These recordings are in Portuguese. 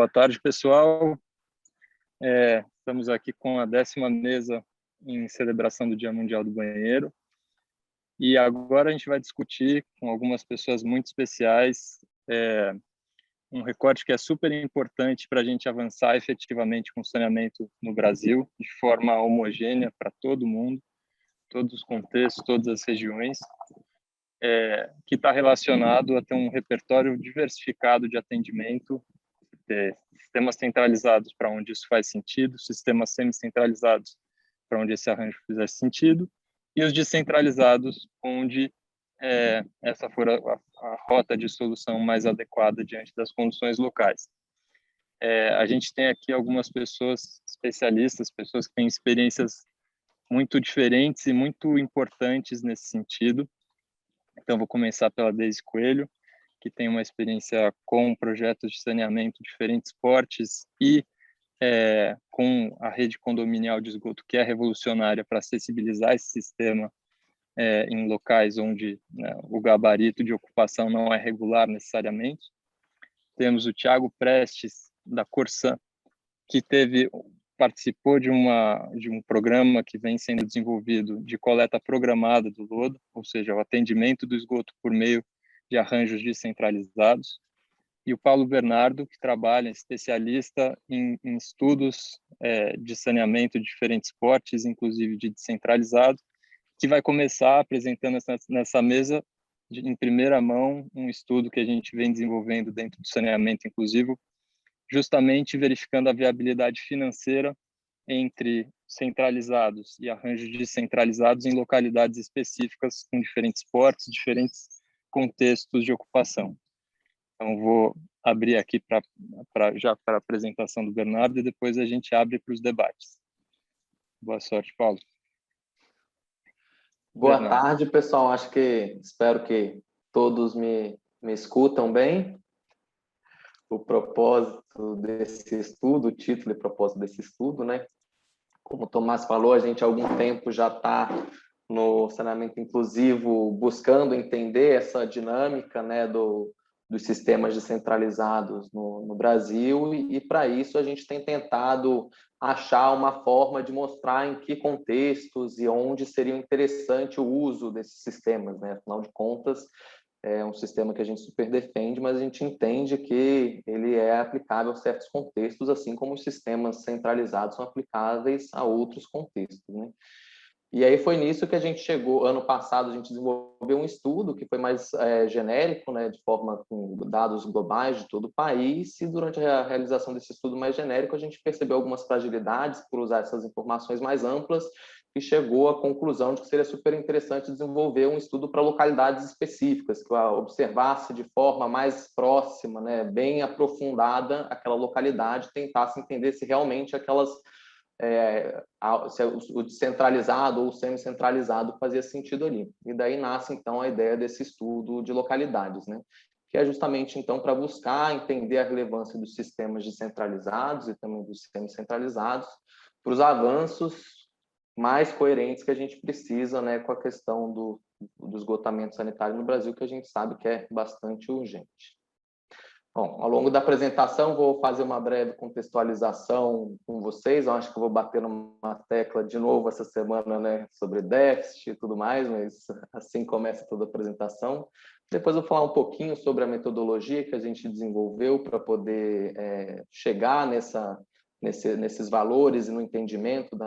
Boa tarde, pessoal. Estamos aqui com a 10ª mesa em celebração do Dia Mundial do Banheiro. E agora a gente vai discutir com algumas pessoas muito especiais um recorte que é super importante para a gente avançar efetivamente com o saneamento no Brasil, de forma homogênea para todo mundo, todos os contextos, todas as regiões, que está relacionado a ter um repertório diversificado de atendimento, sistemas centralizados para onde isso faz sentido, sistemas semi-centralizados para onde esse arranjo fizer sentido, e os descentralizados, onde essa for a rota de solução mais adequada diante das condições locais. A gente tem aqui algumas pessoas especialistas, pessoas que têm experiências muito diferentes e muito importantes nesse sentido. Então, vou começar pela Deise Coelho, que tem uma experiência com projetos de saneamento de diferentes portes e com a rede condominial de esgoto, que é revolucionária para acessibilizar esse sistema em locais onde o gabarito de ocupação não é regular necessariamente. Temos o Thiago Prestes, da Corsan, que participou de um programa que vem sendo desenvolvido de coleta programada do lodo, ou seja, o atendimento do esgoto por meio de arranjos descentralizados. E o Paulo Bernardo, que trabalha, especialista em estudos de saneamento de diferentes portes, inclusive de descentralizado, que vai começar apresentando nessa mesa, em primeira mão, um estudo que a gente vem desenvolvendo dentro do saneamento inclusivo, justamente verificando a viabilidade financeira entre centralizados e arranjos descentralizados em localidades específicas com diferentes portes, diferentes contextos de ocupação. Então, vou abrir aqui já para a apresentação do Bernardo e depois a gente abre para os debates. Boa sorte, Paulo. Boa tarde, pessoal. Espero que todos me escutam bem. O propósito desse estudo, o título e propósito desse estudo, né? Como o Tomás falou, a gente há algum tempo já está no saneamento inclusivo buscando entender essa dinâmica, né, dos sistemas descentralizados no Brasil e para isso a gente tem tentado achar uma forma de mostrar em que contextos e onde seria interessante o uso desses sistemas, né? Afinal de contas, é um sistema que a gente super defende, mas a gente entende que ele é aplicável a certos contextos, assim como os sistemas centralizados são aplicáveis a outros contextos, né? E aí foi nisso que a gente chegou, ano passado a gente desenvolveu um estudo que foi mais genérico, né, de forma com dados globais de todo o país, e durante a realização desse estudo mais genérico a gente percebeu algumas fragilidades por usar essas informações mais amplas e chegou à conclusão de que seria super interessante desenvolver um estudo para localidades específicas, que observasse de forma mais próxima, né, bem aprofundada aquela localidade, tentasse entender se realmente aquelas se o descentralizado ou o semi-centralizado fazia sentido ali. E daí nasce, então, a ideia desse estudo de localidades, né? Que é justamente, então, para buscar entender a relevância dos sistemas descentralizados e também dos semi-centralizados para os avanços mais coerentes que a gente precisa, né, com a questão do esgotamento sanitário no Brasil, que a gente sabe que é bastante urgente. Bom, ao longo da apresentação vou fazer uma breve contextualização com vocês. Eu acho que eu vou bater numa tecla de novo essa semana, né, sobre déficit e tudo mais, mas assim começa toda a apresentação. Depois eu vou falar um pouquinho sobre a metodologia que a gente desenvolveu para poder chegar nesses valores e no entendimento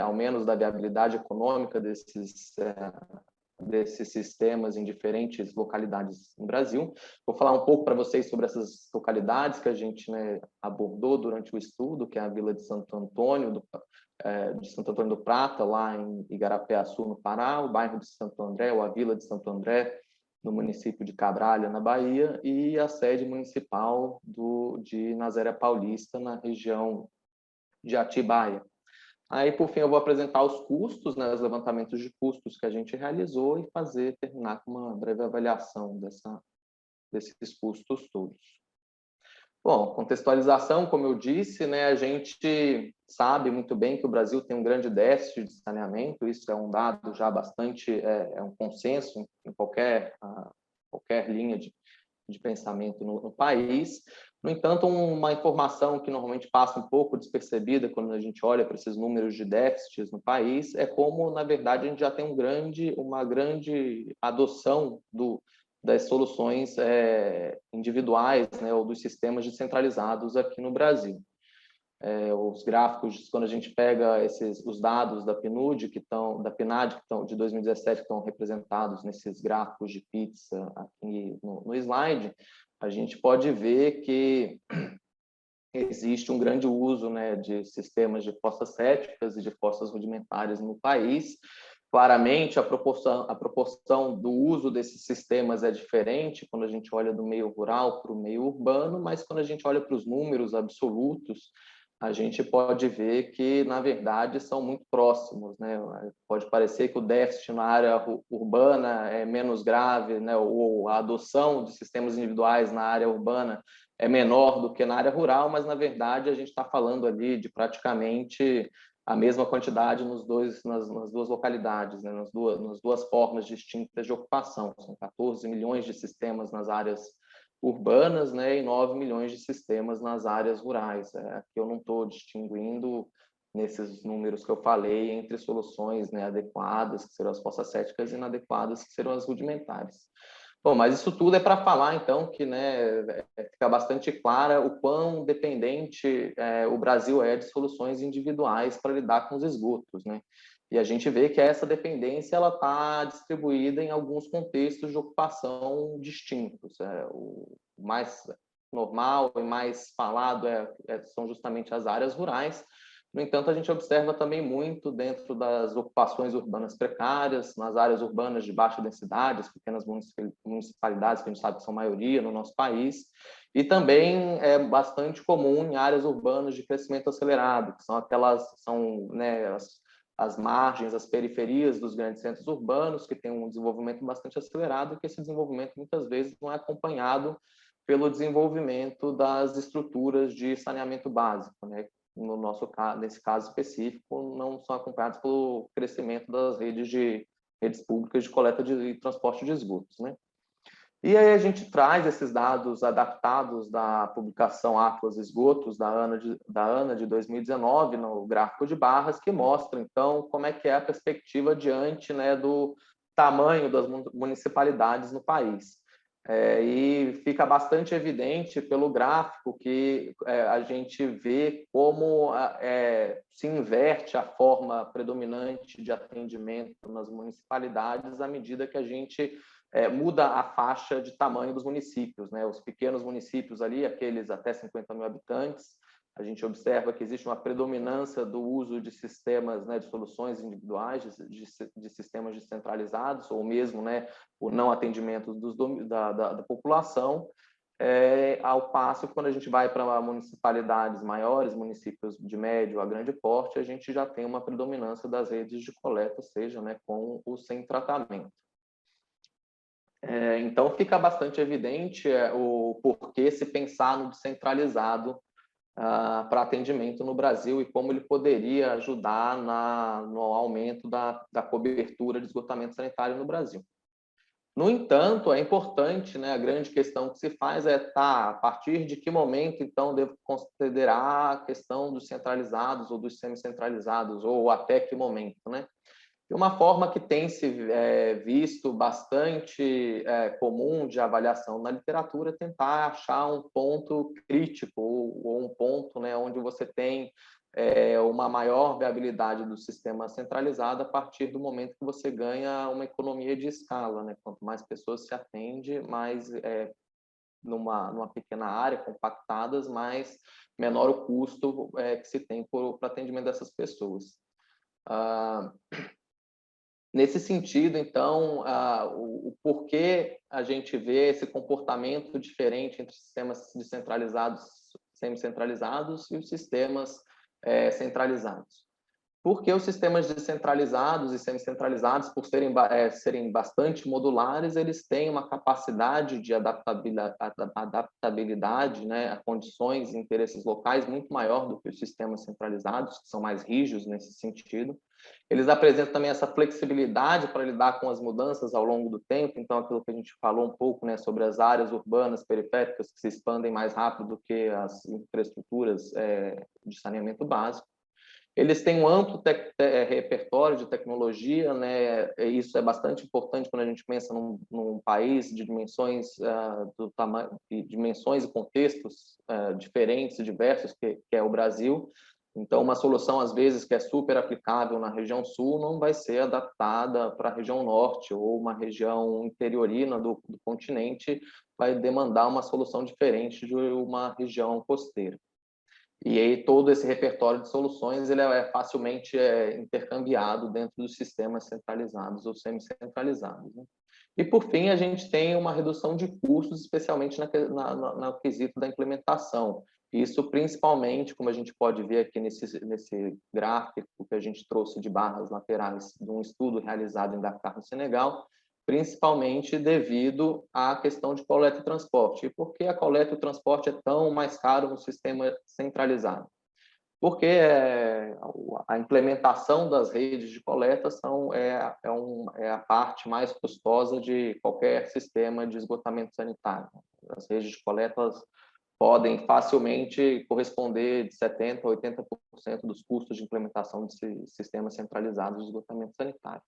ao menos da viabilidade econômica desses sistemas em diferentes localidades no Brasil. Vou falar um pouco para vocês sobre essas localidades que a gente, né, abordou durante o estudo, que é a Vila de Santo Antônio do Prata, lá em Igarapé-Açu, no Pará, o bairro de Santo André, ou a Vila de Santo André, no município de Cabralha, na Bahia, e a sede municipal de Nazaré Paulista, na região de Atibaia. Aí, por fim, eu vou apresentar os custos, né, os levantamentos de custos que a gente realizou e terminar com uma breve avaliação desses custos todos. Bom, contextualização, como eu disse, né, a gente sabe muito bem que o Brasil tem um grande déficit de saneamento, isso é um dado já bastante, é um consenso em qualquer linha de pensamento no país. No entanto, uma informação que normalmente passa um pouco despercebida quando a gente olha para esses números de déficits no país é como, na verdade, a gente já tem uma grande adoção das soluções individuais, né, ou dos sistemas descentralizados aqui no Brasil. Os gráficos, quando a gente pega os dados da PNUD, da PNAD, que estão de 2017, que estão representados nesses gráficos de pizza aqui no slide, a gente pode ver que existe um grande uso, né, de sistemas de fossas sépticas e de fossas rudimentares no país. Claramente, a proporção do uso desses sistemas é diferente quando a gente olha do meio rural para o meio urbano, mas quando a gente olha para os números absolutos, a gente pode ver que, na verdade, são muito próximos, né? Pode parecer que o déficit na área urbana é menos grave, né? Ou a adoção de sistemas individuais na área urbana é menor do que na área rural, mas, na verdade, a gente está falando ali de praticamente a mesma quantidade nas duas localidades, né? nas duas formas distintas de ocupação. São 14 milhões de sistemas nas áreas urbanas, né, e 9 milhões de sistemas nas áreas rurais. Aqui eu não estou distinguindo nesses números que eu falei entre soluções, né, adequadas, que serão as fossas sépticas, e inadequadas, que serão as rudimentares. Bom, mas isso tudo é para falar, então, que, né, fica bastante clara o quão dependente o Brasil é de soluções individuais para lidar com os esgotos, né? E a gente vê que essa dependência ela está distribuída em alguns contextos de ocupação distintos. O mais normal e mais falado são justamente as áreas rurais. No entanto, a gente observa também muito dentro das ocupações urbanas precárias, nas áreas urbanas de baixa densidade, as pequenas municipalidades, que a gente sabe que são maioria no nosso país, e também é bastante comum em áreas urbanas de crescimento acelerado, que são né, as margens, as periferias dos grandes centros urbanos, que têm um desenvolvimento bastante acelerado, e que esse desenvolvimento muitas vezes não é acompanhado pelo desenvolvimento das estruturas de saneamento básico, né? Nesse caso específico, não são acompanhados pelo crescimento das redes públicas de coleta e transporte de esgotos, né? E aí a gente traz esses dados adaptados da publicação Atlas Esgotos da ANA de 2019, no gráfico de barras, que mostra, então, como é que é a perspectiva diante, né, do tamanho das municipalidades no país. E fica bastante evidente pelo gráfico que a gente vê como se inverte a forma predominante de atendimento nas municipalidades à medida que a gente muda a faixa de tamanho dos municípios, né? Os pequenos municípios ali, aqueles até 50 mil habitantes, a gente observa que existe uma predominância do uso de sistemas, né, de soluções individuais, de sistemas descentralizados, ou mesmo, né, o não atendimento da população, ao passo que quando a gente vai para municipalidades maiores, municípios de médio a grande porte, a gente já tem uma predominância das redes de coleta, seja, né, com ou sem tratamento. Então, fica bastante evidente o porquê se pensar no descentralizado para atendimento no Brasil e como ele poderia ajudar no aumento da cobertura de esgotamento sanitário no Brasil. No entanto, é importante, né, a grande questão que se faz a partir de que momento, então, devo considerar a questão dos centralizados ou dos semicentralizados, ou até que momento, né? E uma forma que tem se visto bastante comum de avaliação na literatura é tentar achar um ponto crítico ou um ponto, né, onde você tem uma maior viabilidade do sistema centralizado a partir do momento que você ganha uma economia de escala, né? Quanto mais pessoas se atende, mais numa pequena área, compactadas, mais menor o custo que se tem para atendimento dessas pessoas. Nesse sentido, então, o porquê a gente vê esse comportamento diferente entre sistemas descentralizados, semi-centralizados e os sistemas centralizados. Porque os sistemas descentralizados e semi-centralizados, por serem bastante modulares, eles têm uma capacidade de adaptabilidade, né, a condições e interesses locais muito maior do que os sistemas centralizados, que são mais rígidos nesse sentido. Eles apresentam também essa flexibilidade para lidar com as mudanças ao longo do tempo, então aquilo que a gente falou um pouco, né, sobre as áreas urbanas periféricas que se expandem mais rápido do que as infraestruturas de saneamento básico. Eles têm um amplo repertório de tecnologia, né? Isso é bastante importante quando a gente pensa num país de dimensões do tamanho, de dimensões e contextos diferentes e diversos que é o Brasil. Então, uma solução às vezes que é super aplicável na região sul não vai ser adaptada para a região norte, ou uma região interiorina do continente vai demandar uma solução diferente de uma região costeira. E aí todo esse repertório de soluções ele é facilmente intercambiado dentro dos sistemas centralizados ou semi-centralizados, né? E, por fim, a gente tem uma redução de custos, especialmente no quesito da implementação. Isso, principalmente, como a gente pode ver aqui nesse gráfico que a gente trouxe de barras laterais de um estudo realizado em Dakar, no Senegal, principalmente devido à questão de coleta e transporte. E por que a coleta e o transporte é tão mais caro no sistema centralizado? Porque a implementação das redes de coleta é a parte mais custosa de qualquer sistema de esgotamento sanitário. As redes de coleta podem facilmente corresponder de 70% a 80% dos custos de implementação de sistemas centralizados de esgotamento sanitário.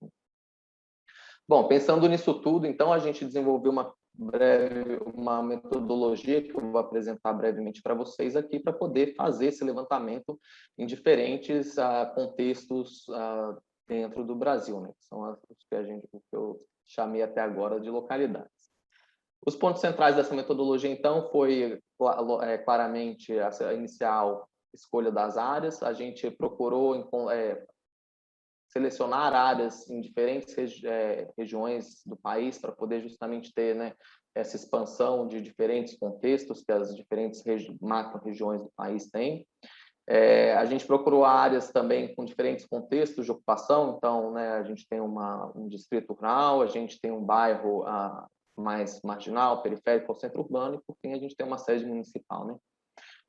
Bom, pensando nisso tudo, então, a gente desenvolveu uma metodologia que eu vou apresentar brevemente para vocês aqui, para poder fazer esse levantamento em diferentes contextos dentro do Brasil, né? Que são os que eu chamei até agora de localidades. Os pontos centrais dessa metodologia, então, foi claramente a inicial escolha das áreas. A gente procurou selecionar áreas em diferentes regiões do país para poder justamente ter, né, essa expansão de diferentes contextos que as diferentes macro-regiões do país têm. A gente procurou áreas também com diferentes contextos de ocupação, então, né, a gente tem um distrito rural, a gente tem um bairro mais marginal, periférico ao centro urbano, e, por fim, a gente tem uma sede municipal, né?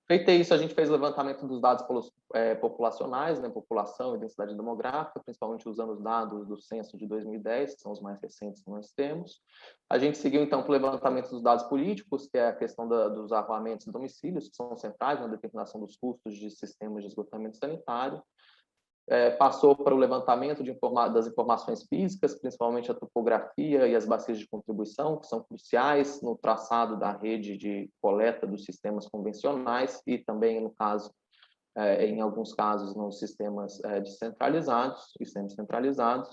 Feito isso, a gente fez o levantamento dos dados populacionais, né, população e densidade demográfica, principalmente usando os dados do censo de 2010, que são os mais recentes que nós temos. A gente seguiu, então, para o levantamento dos dados políticos, que é a questão dos arruamentos e domicílios, que são centrais na determinação dos custos de sistemas de esgotamento sanitário. Passou para o levantamento das informações físicas, principalmente a topografia e as bacias de contribuição, que são cruciais no traçado da rede de coleta dos sistemas convencionais e também, no caso, em alguns casos, nos sistemas descentralizados e semi-centralizados.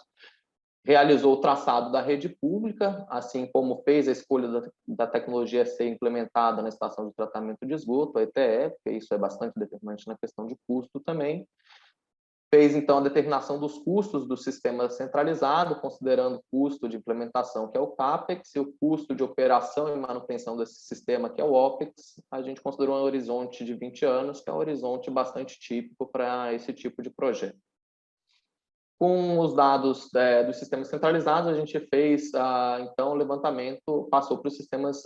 Realizou o traçado da rede pública, assim como fez a escolha da tecnologia a ser implementada na estação de tratamento de esgoto, a ETE, porque isso é bastante determinante na questão de custo também. Fez, então, a determinação dos custos do sistema centralizado, considerando o custo de implementação, que é o CAPEX, e o custo de operação e manutenção desse sistema, que é o OPEX. A gente considerou um horizonte de 20 anos, que é um horizonte bastante típico para esse tipo de projeto. Com os dados dos sistemas centralizados, a gente fez, então, o levantamento, passou para os sistemas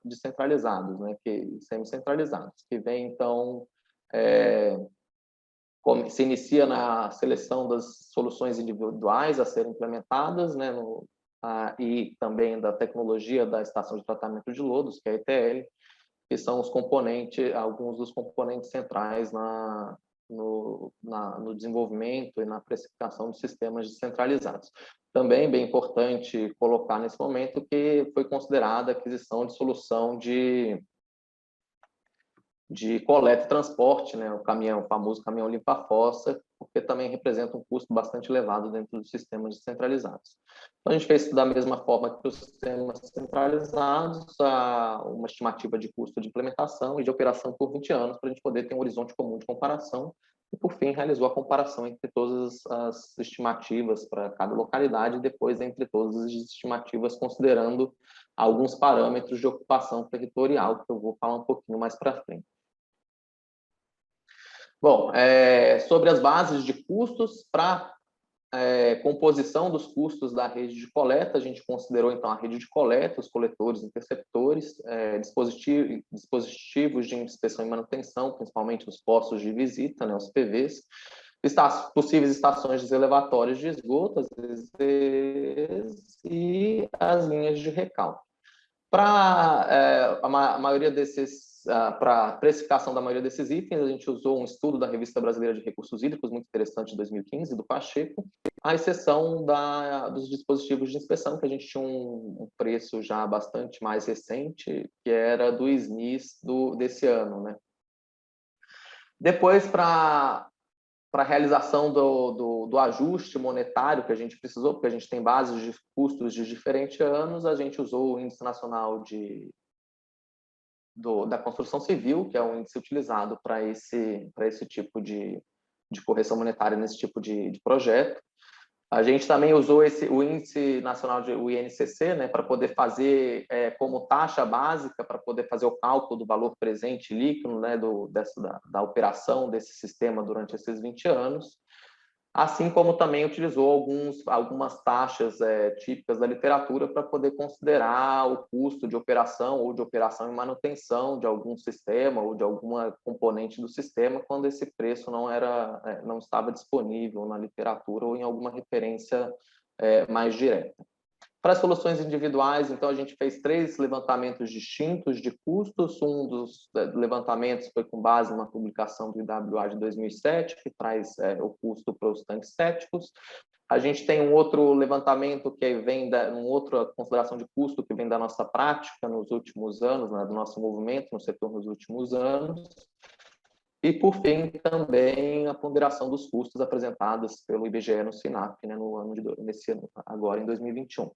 descentralizados, né, semi-centralizados, que vem, então, se inicia na seleção das soluções individuais a serem implementadas, né, e também da tecnologia da estação de tratamento de lodos, que é a ETL, que são alguns dos componentes centrais no desenvolvimento e na precificação dos sistemas descentralizados. Também bem importante colocar nesse momento que foi considerada a aquisição de solução de coleta e transporte, né, o famoso caminhão limpa-fossa, porque também representa um custo bastante elevado dentro dos sistemas descentralizados. Então, a gente fez da mesma forma que os sistemas centralizados, uma estimativa de custo de implementação e de operação por 20 anos, para a gente poder ter um horizonte comum de comparação, e, por fim, realizou a comparação entre todas as estimativas para cada localidade, e depois entre todas as estimativas, considerando alguns parâmetros de ocupação territorial, que eu vou falar um pouquinho mais para frente. Bom, sobre as bases de custos, para composição dos custos da rede de coleta, a gente considerou, então, a rede de coleta, os coletores, interceptores, dispositivos de inspeção e manutenção, principalmente os postos de visita, né, os PVs, possíveis estações deselevatórias de esgoto, as EZs, e as linhas de recalque. Para a maioria desses, para a precificação da maioria desses itens, a gente usou um estudo da Revista Brasileira de Recursos Hídricos, muito interessante, de 2015, do Pacheco, à exceção dos dispositivos de inspeção, que a gente tinha um preço já bastante mais recente, que era do SNIS desse ano, né? Depois, para a realização do ajuste monetário que a gente precisou, porque a gente tem bases de custos de diferentes anos, a gente usou o Índice Nacional da Construção Civil, que é um índice utilizado para esse tipo de correção monetária nesse tipo de projeto. A gente também usou o Índice Nacional, o INCC, né, para poder fazer como taxa básica, para poder fazer o cálculo do valor presente líquido, né, da operação desse sistema durante esses 20 anos, assim como também utilizou algumas taxas típicas da literatura para poder considerar o custo de operação ou de operação e manutenção de algum sistema ou de alguma componente do sistema quando esse preço não estava disponível na literatura ou em alguma referência mais direta. Para as soluções individuais, então, a gente fez 3 levantamentos distintos de custos. Um dos levantamentos foi com base numa publicação do IWA de 2007, que traz o custo para os tanques céticos. A gente tem um outro levantamento que vem uma outra consideração de custo que vem da nossa prática nos últimos anos, né, do nosso movimento no setor nos últimos anos. E, por fim, também a ponderação dos custos apresentados pelo IBGE no SINAP, né, nesse ano, agora em 2021.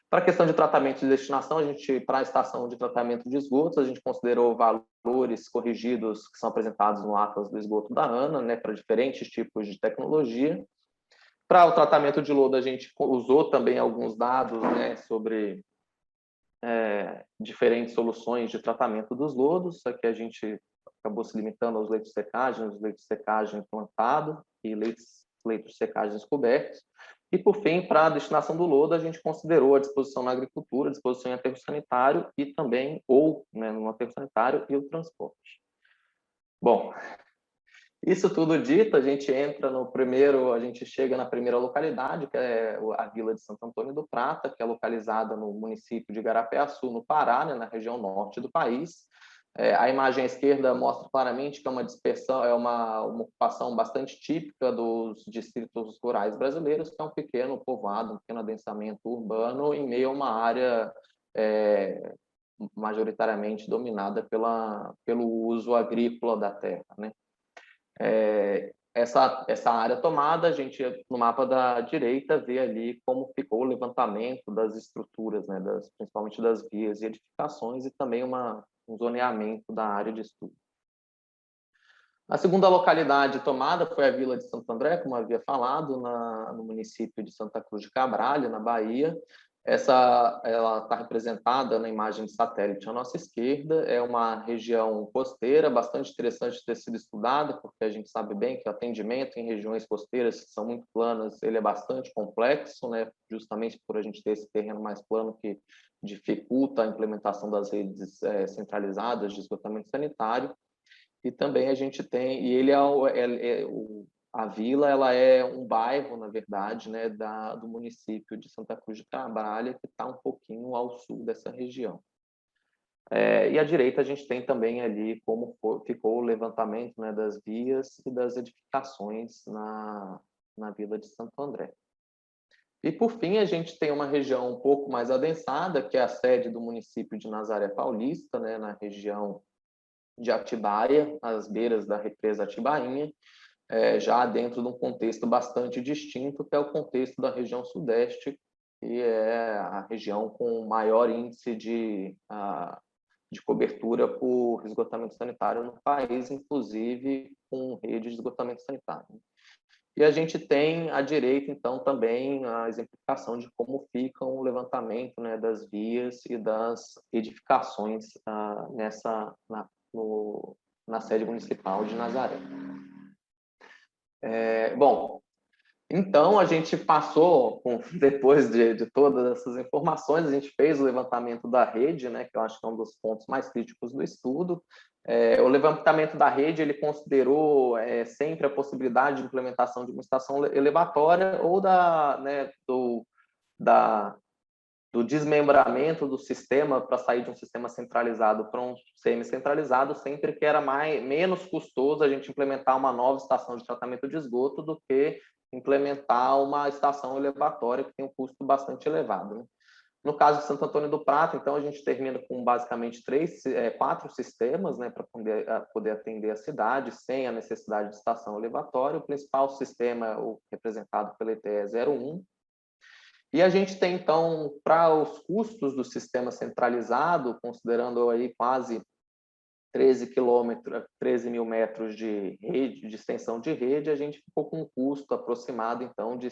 Para a questão de tratamento de destinação, para a estação de tratamento de esgotos, a gente considerou valores corrigidos que são apresentados no Atlas do Esgoto da ANA, né, para diferentes tipos de tecnologia. Para o tratamento de lodo, a gente usou também alguns dados, né, sobre diferentes soluções de tratamento dos lodos. Aqui a gente acabou se limitando aos leitos de secagem, os leitos de secagem plantado e leitos de secagem cobertos. E, por fim, para a destinação do lodo, a gente considerou a disposição na agricultura, a disposição em aterro sanitário e também, no aterro sanitário e o transporte. Bom, isso tudo dito, a gente chega na primeira localidade, que é a Vila de Santo Antônio do Prata, que é localizada no município de Igarapé-Açu, no Pará, né, na região norte do país. A imagem à esquerda mostra claramente que é uma dispersão, uma ocupação bastante típica dos distritos rurais brasileiros, que é um pequeno povoado, um pequeno adensamento urbano em meio a uma área majoritariamente dominada pelo uso agrícola da terra, né? Essa área tomada, a gente, no mapa da direita, vê ali como ficou o levantamento das estruturas, né, principalmente das vias e edificações, e também um zoneamento da área de estudo. A segunda localidade tomada foi a Vila de Santo André, como havia falado, no município de Santa Cruz de Cabrália, na Bahia. Ela está representada na imagem de satélite à nossa esquerda. É uma região costeira bastante interessante de ter sido estudada, porque a gente sabe bem que o atendimento em regiões costeiras que são muito planas, ele é bastante complexo, né? Justamente por a gente ter esse terreno mais plano que dificulta a implementação das redes centralizadas de esgotamento sanitário. E também a gente tem, e a vila, ela é um bairro, na verdade, né, do município de Santa Cruz de Cabrália, que está um pouquinho ao sul dessa região. E à direita a gente tem também ali como ficou o levantamento, né, das vias e das edificações na Vila de Santo André. E, por fim, a gente tem uma região um pouco mais adensada, que é a sede do município de Nazaré Paulista, né, na região de Atibaia, às beiras da represa Atibainha, já dentro de um contexto bastante distinto, que é o contexto da região sudeste, que é a região com maior índice de cobertura por esgotamento sanitário no país, inclusive com rede de esgotamento sanitário. E a gente tem à direita, então, também a exemplificação de como fica o levantamento, né, das vias e das edificações na sede municipal de Nazaré. Bom, então a gente passou, depois de todas essas informações, a gente fez o levantamento da rede, né, que eu acho que é um dos pontos mais críticos do estudo. O levantamento da rede, ele considerou sempre a possibilidade de implementação de uma estação elevatória ou do desmembramento do sistema para sair de um sistema centralizado para um semi-centralizado, sempre que era menos custoso a gente implementar uma nova estação de tratamento de esgoto do que implementar uma estação elevatória que tem um custo bastante elevado, né? No caso de Santo Antônio do Prata, então, a gente termina com basicamente 4 sistemas, né, para poder atender a cidade, sem a necessidade de estação elevatória. O principal sistema, o representado pela ETE 01, e a gente tem, então, para os custos do sistema centralizado, considerando aí quase 13 mil metros de rede, de extensão de rede, a gente ficou com um custo aproximado, então, de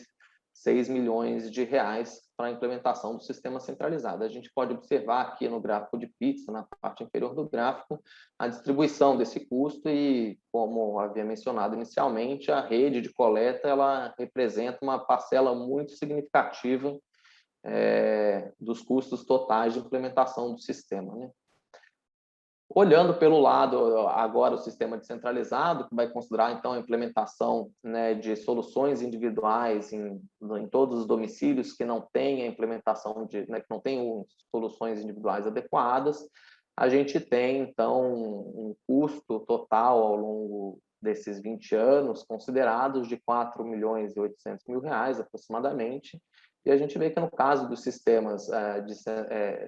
6 milhões de reais para a implementação do sistema centralizado. A gente pode observar aqui no gráfico de pizza, na parte inferior do gráfico, a distribuição desse custo e, como havia mencionado inicialmente, a rede de coleta ela representa uma parcela muito significativa dos custos totais de implementação do sistema, né? Olhando pelo lado agora o sistema descentralizado, que vai considerar então a implementação, né, de soluções individuais em todos os domicílios que não têm a implementação né, que não têm soluções individuais adequadas, a gente tem então um custo total ao longo desses 20 anos considerados de 4 milhões e 800 mil reais aproximadamente. E a gente vê que no caso dos sistemas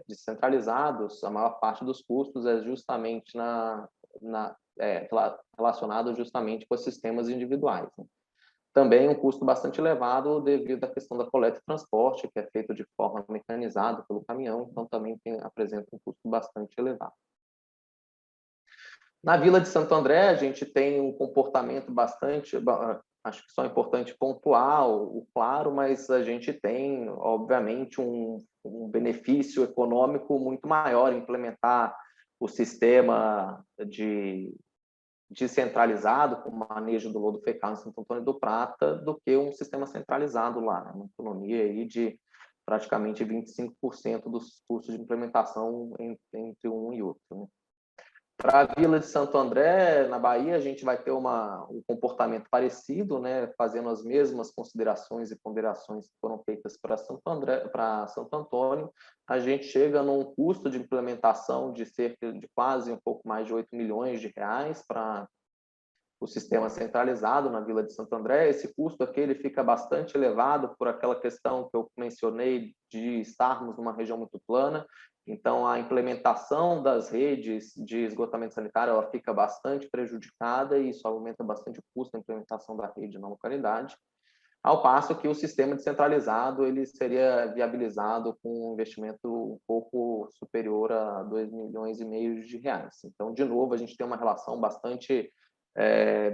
descentralizados, a maior parte dos custos é justamente relacionado justamente com os sistemas individuais, né? Também um custo bastante elevado devido à questão da coleta e transporte, que é feito de forma mecanizada pelo caminhão, então também apresenta um custo bastante elevado. Na Vila de Santo André, a gente tem um comportamento bastante, acho que só é importante pontuar o claro, mas a gente tem, obviamente, um benefício econômico muito maior em implementar o sistema descentralizado, com o manejo do lodo fecal em Santo Antônio do Prata, do que um sistema centralizado lá, né? Uma economia aí de praticamente 25% dos custos de implementação entre um e outro, né? Para a Vila de Santo André, na Bahia, a gente vai ter um comportamento parecido, né, fazendo as mesmas considerações e ponderações que foram feitas para Santo Antônio. A gente chega num custo de implementação de cerca de quase um pouco mais de 8 milhões de reais para o sistema centralizado na Vila de Santo André. Esse custo aqui ele fica bastante elevado por aquela questão que eu mencionei de estarmos numa região muito plana. Então, a implementação das redes de esgotamento sanitário ela fica bastante prejudicada e isso aumenta bastante o custo da implementação da rede na localidade, ao passo que o sistema descentralizado ele seria viabilizado com um investimento um pouco superior a 2 milhões e meio de reais. Então, de novo, a gente tem uma relação bastante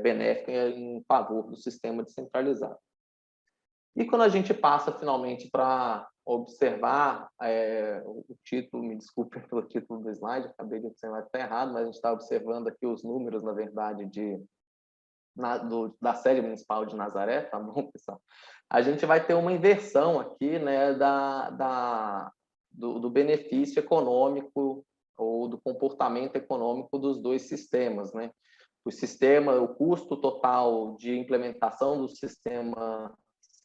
benéfica em favor do sistema descentralizado. E quando a gente passa finalmente para observar o título, me desculpe pelo título do slide, acabei de observar que está errado, mas a gente está observando aqui os números, na verdade, da série municipal de Nazaré, tá bom, pessoal? A gente vai ter uma inversão aqui, né, do benefício econômico ou do comportamento econômico dos dois sistemas, né? O custo total de implementação do sistema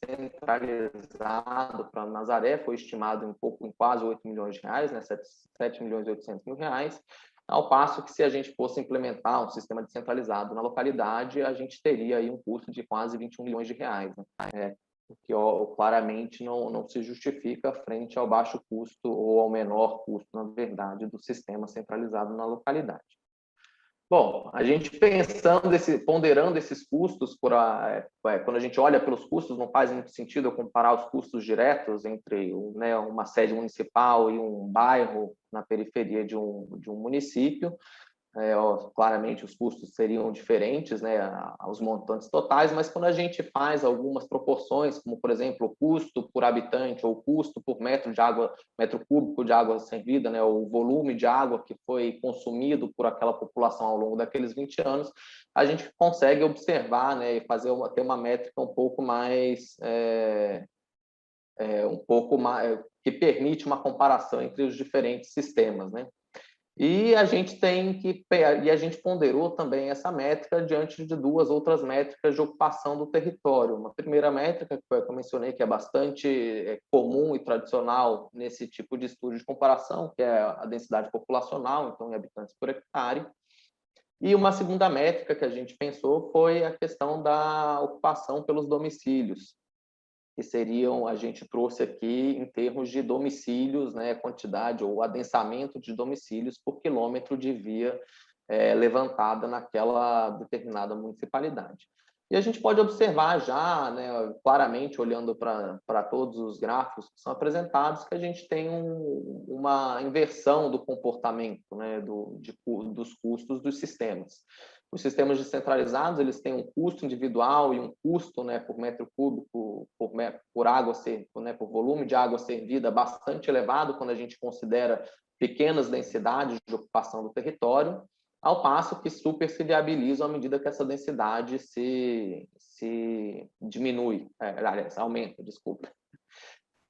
centralizado para Nazaré foi estimado em quase 8 milhões de reais, né, 7 milhões e 800 mil reais, ao passo que se a gente fosse implementar um sistema descentralizado na localidade, a gente teria aí um custo de quase 21 milhões de reais, né? O que claramente não se justifica frente ao baixo custo ou ao menor custo, na verdade, do sistema centralizado na localidade. Bom, a gente ponderando esses custos, quando a gente olha pelos custos, não faz muito sentido eu comparar os custos diretos entre uma sede municipal e um bairro na periferia de um município. claramente os custos seriam diferentes, né, aos montantes totais, mas quando a gente faz algumas proporções, como por exemplo o custo por habitante ou o custo por metro cúbico de água servida, né, o volume de água que foi consumido por aquela população ao longo daqueles 20 anos, a gente consegue observar, né, e ter uma métrica um pouco mais que permite uma comparação entre os diferentes sistemas, né? E a gente ponderou também essa métrica diante de duas outras métricas de ocupação do território. Uma primeira métrica, que eu mencionei, que é bastante comum e tradicional nesse tipo de estudo de comparação, que é a densidade populacional, então em habitantes por hectare. E uma segunda métrica que a gente pensou foi a questão da ocupação pelos domicílios, que seriam, a gente trouxe aqui em termos de domicílios, né, quantidade ou adensamento de domicílios por quilômetro de via levantada naquela determinada municipalidade. E a gente pode observar já, né, claramente, olhando para todos os gráficos que são apresentados, que a gente tem uma inversão do comportamento, né, dos custos dos sistemas. Os sistemas descentralizados, eles têm um custo individual e um custo, né, por metro cúbico, por água, né, por volume de água servida bastante elevado quando a gente considera pequenas densidades de ocupação do território, ao passo que super se viabilizam à medida que essa densidade se diminui, aliás, aumenta, desculpa.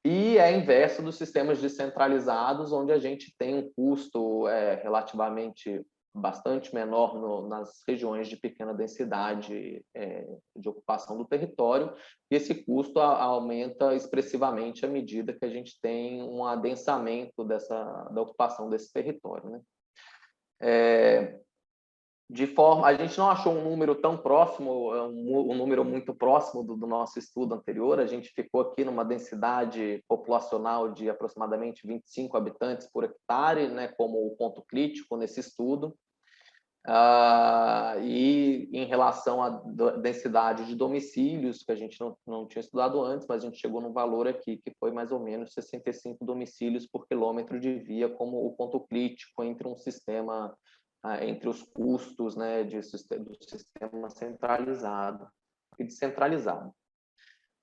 E é inverso dos sistemas descentralizados, onde a gente tem um custo relativamente bastante menor nas regiões de pequena densidade de ocupação do território, e esse custo aumenta expressivamente à medida que a gente tem um adensamento da ocupação desse território, né? A gente não achou um número tão próximo, um número muito próximo do nosso estudo anterior. A gente ficou aqui numa densidade populacional de aproximadamente 25 habitantes por hectare, né, como o ponto crítico nesse estudo. E em relação à densidade de domicílios, que a gente não tinha estudado antes, mas a gente chegou num valor aqui que foi mais ou menos 65 domicílios por quilômetro de via, como o ponto crítico entre os custos, né, do sistema centralizado e descentralizado.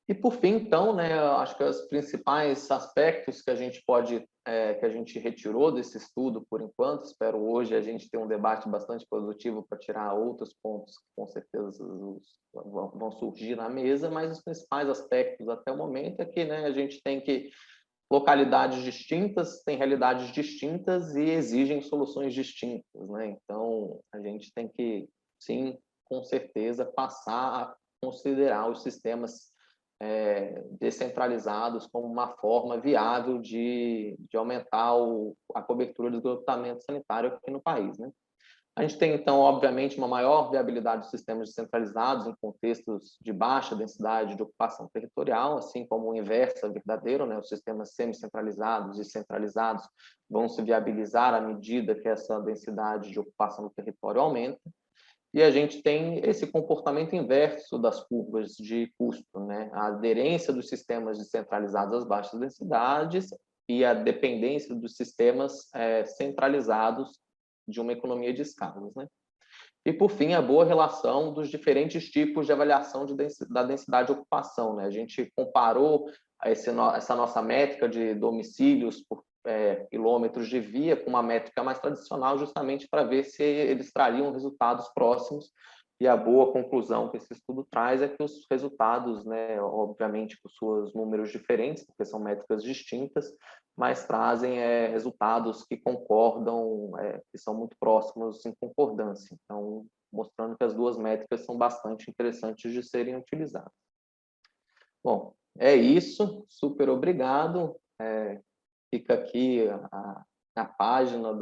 E por fim, então, né, acho que os principais aspectos que a gente retirou desse estudo por enquanto, espero hoje a gente ter um debate bastante produtivo para tirar outros pontos que com certeza vão surgir na mesa, mas os principais aspectos até o momento é que, né, a gente tem que localidades distintas têm realidades distintas e exigem soluções distintas, né? Então, a gente tem que, sim, com certeza, passar a considerar os sistemas descentralizados como uma forma viável de aumentar a cobertura do esgotamento sanitário aqui no país, né? A gente tem, então, obviamente, uma maior viabilidade dos sistemas descentralizados em contextos de baixa densidade de ocupação territorial, assim como o inverso é verdadeiro, né? Os sistemas semi-centralizados e centralizados vão se viabilizar à medida que essa densidade de ocupação do território aumenta. E a gente tem esse comportamento inverso das curvas de custo, né? A aderência dos sistemas descentralizados às baixas densidades e a dependência dos sistemas centralizados de uma economia de escalas, né? E, por fim, a boa relação dos diferentes tipos de avaliação da densidade de ocupação, né? A gente comparou essa nossa métrica de domicílios por quilômetros de via com uma métrica mais tradicional, justamente para ver se eles trariam resultados próximos. E a boa conclusão que esse estudo traz é que os resultados, né, obviamente com seus números diferentes, porque são métricas distintas, mas trazem resultados que concordam, que são muito próximos em concordância. Então, mostrando que as duas métricas são bastante interessantes de serem utilizadas. Bom, é isso. Super obrigado. Fica aqui a página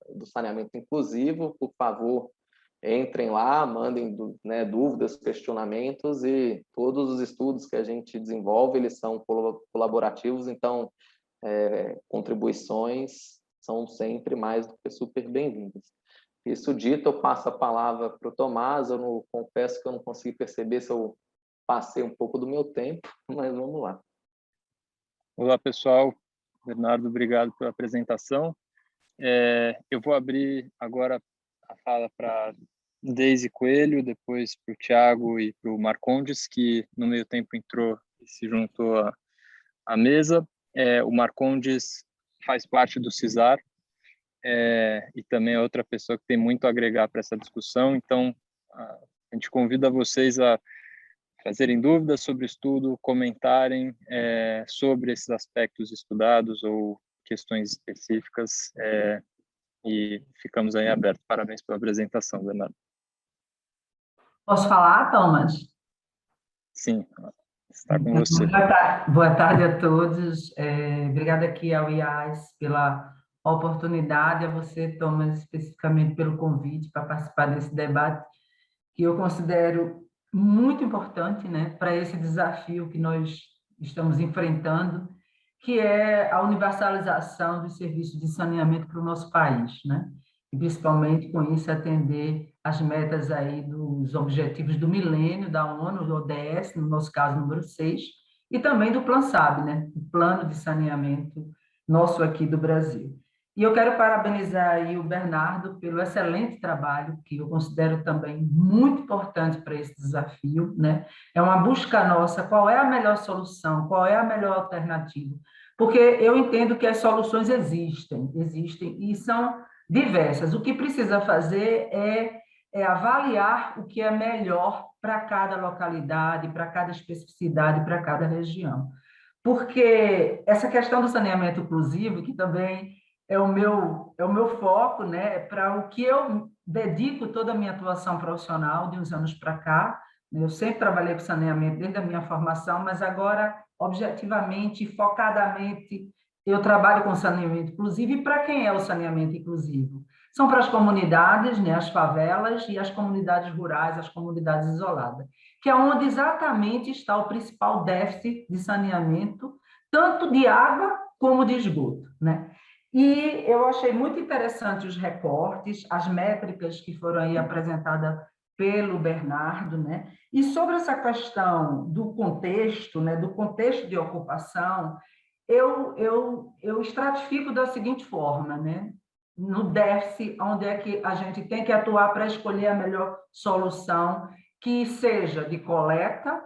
do saneamento inclusivo. Por favor, entrem lá, mandem dúvidas, questionamentos, e todos os estudos que a gente desenvolve, eles são colaborativos, então contribuições são sempre mais do que super bem-vindas. Isso dito, eu passo a palavra para o Tomás. Eu confesso que eu não consegui perceber se eu passei um pouco do meu tempo, mas vamos lá. Olá, pessoal. Bernardo, obrigado pela apresentação. Eu vou abrir agora a fala para Deise Coelho, depois para o Thiago e para o Marcondes, que no meio tempo entrou e se juntou à mesa. O Marcondes faz parte do CISAR, e também é outra pessoa que tem muito a agregar para essa discussão. Então, a gente convida vocês a trazerem dúvidas sobre o estudo, comentarem sobre esses aspectos estudados ou questões específicas, e ficamos aí abertos. Parabéns pela apresentação, Bernardo. Posso falar, Thomas? Sim, está com você. Boa tarde a todos. Obrigada aqui ao IAS pela oportunidade, a você, Thomas, especificamente pelo convite para participar desse debate, que eu considero muito importante, né, para esse desafio que nós estamos enfrentando, que é a universalização dos serviços de saneamento para o nosso país, né? E principalmente com isso atender as metas aí dos Objetivos do Milênio da ONU, do ODS, no nosso caso número 6, e também do Plan SAB, né? O Plano de Saneamento nosso aqui do Brasil. E eu quero parabenizar aí o Bernardo pelo excelente trabalho, que eu considero também muito importante para esse desafio, né? É uma busca nossa, qual é a melhor solução, qual é a melhor alternativa, porque eu entendo que as soluções existem e são diversas. O que precisa fazer é avaliar o que é melhor para cada localidade, para cada especificidade, para cada região. Porque essa questão do saneamento inclusivo, que também é o meu foco, né, para o que eu dedico toda a minha atuação profissional de uns anos para cá. Eu sempre trabalhei com saneamento desde a minha formação, mas agora, objetivamente, focadamente, eu trabalho com saneamento inclusivo. E para quem é o saneamento inclusivo? São para as comunidades, né, as favelas e as comunidades rurais, as comunidades isoladas, que é onde exatamente está o principal déficit de saneamento, tanto de água como de esgoto, né? E eu achei muito interessante os recortes, as métricas que foram aí apresentadas pelo Bernardo, né? E sobre essa questão do contexto, né, do contexto de ocupação, eu estratifico da seguinte forma, né? No déficit, onde é que a gente tem que atuar para escolher a melhor solução, que seja de coleta,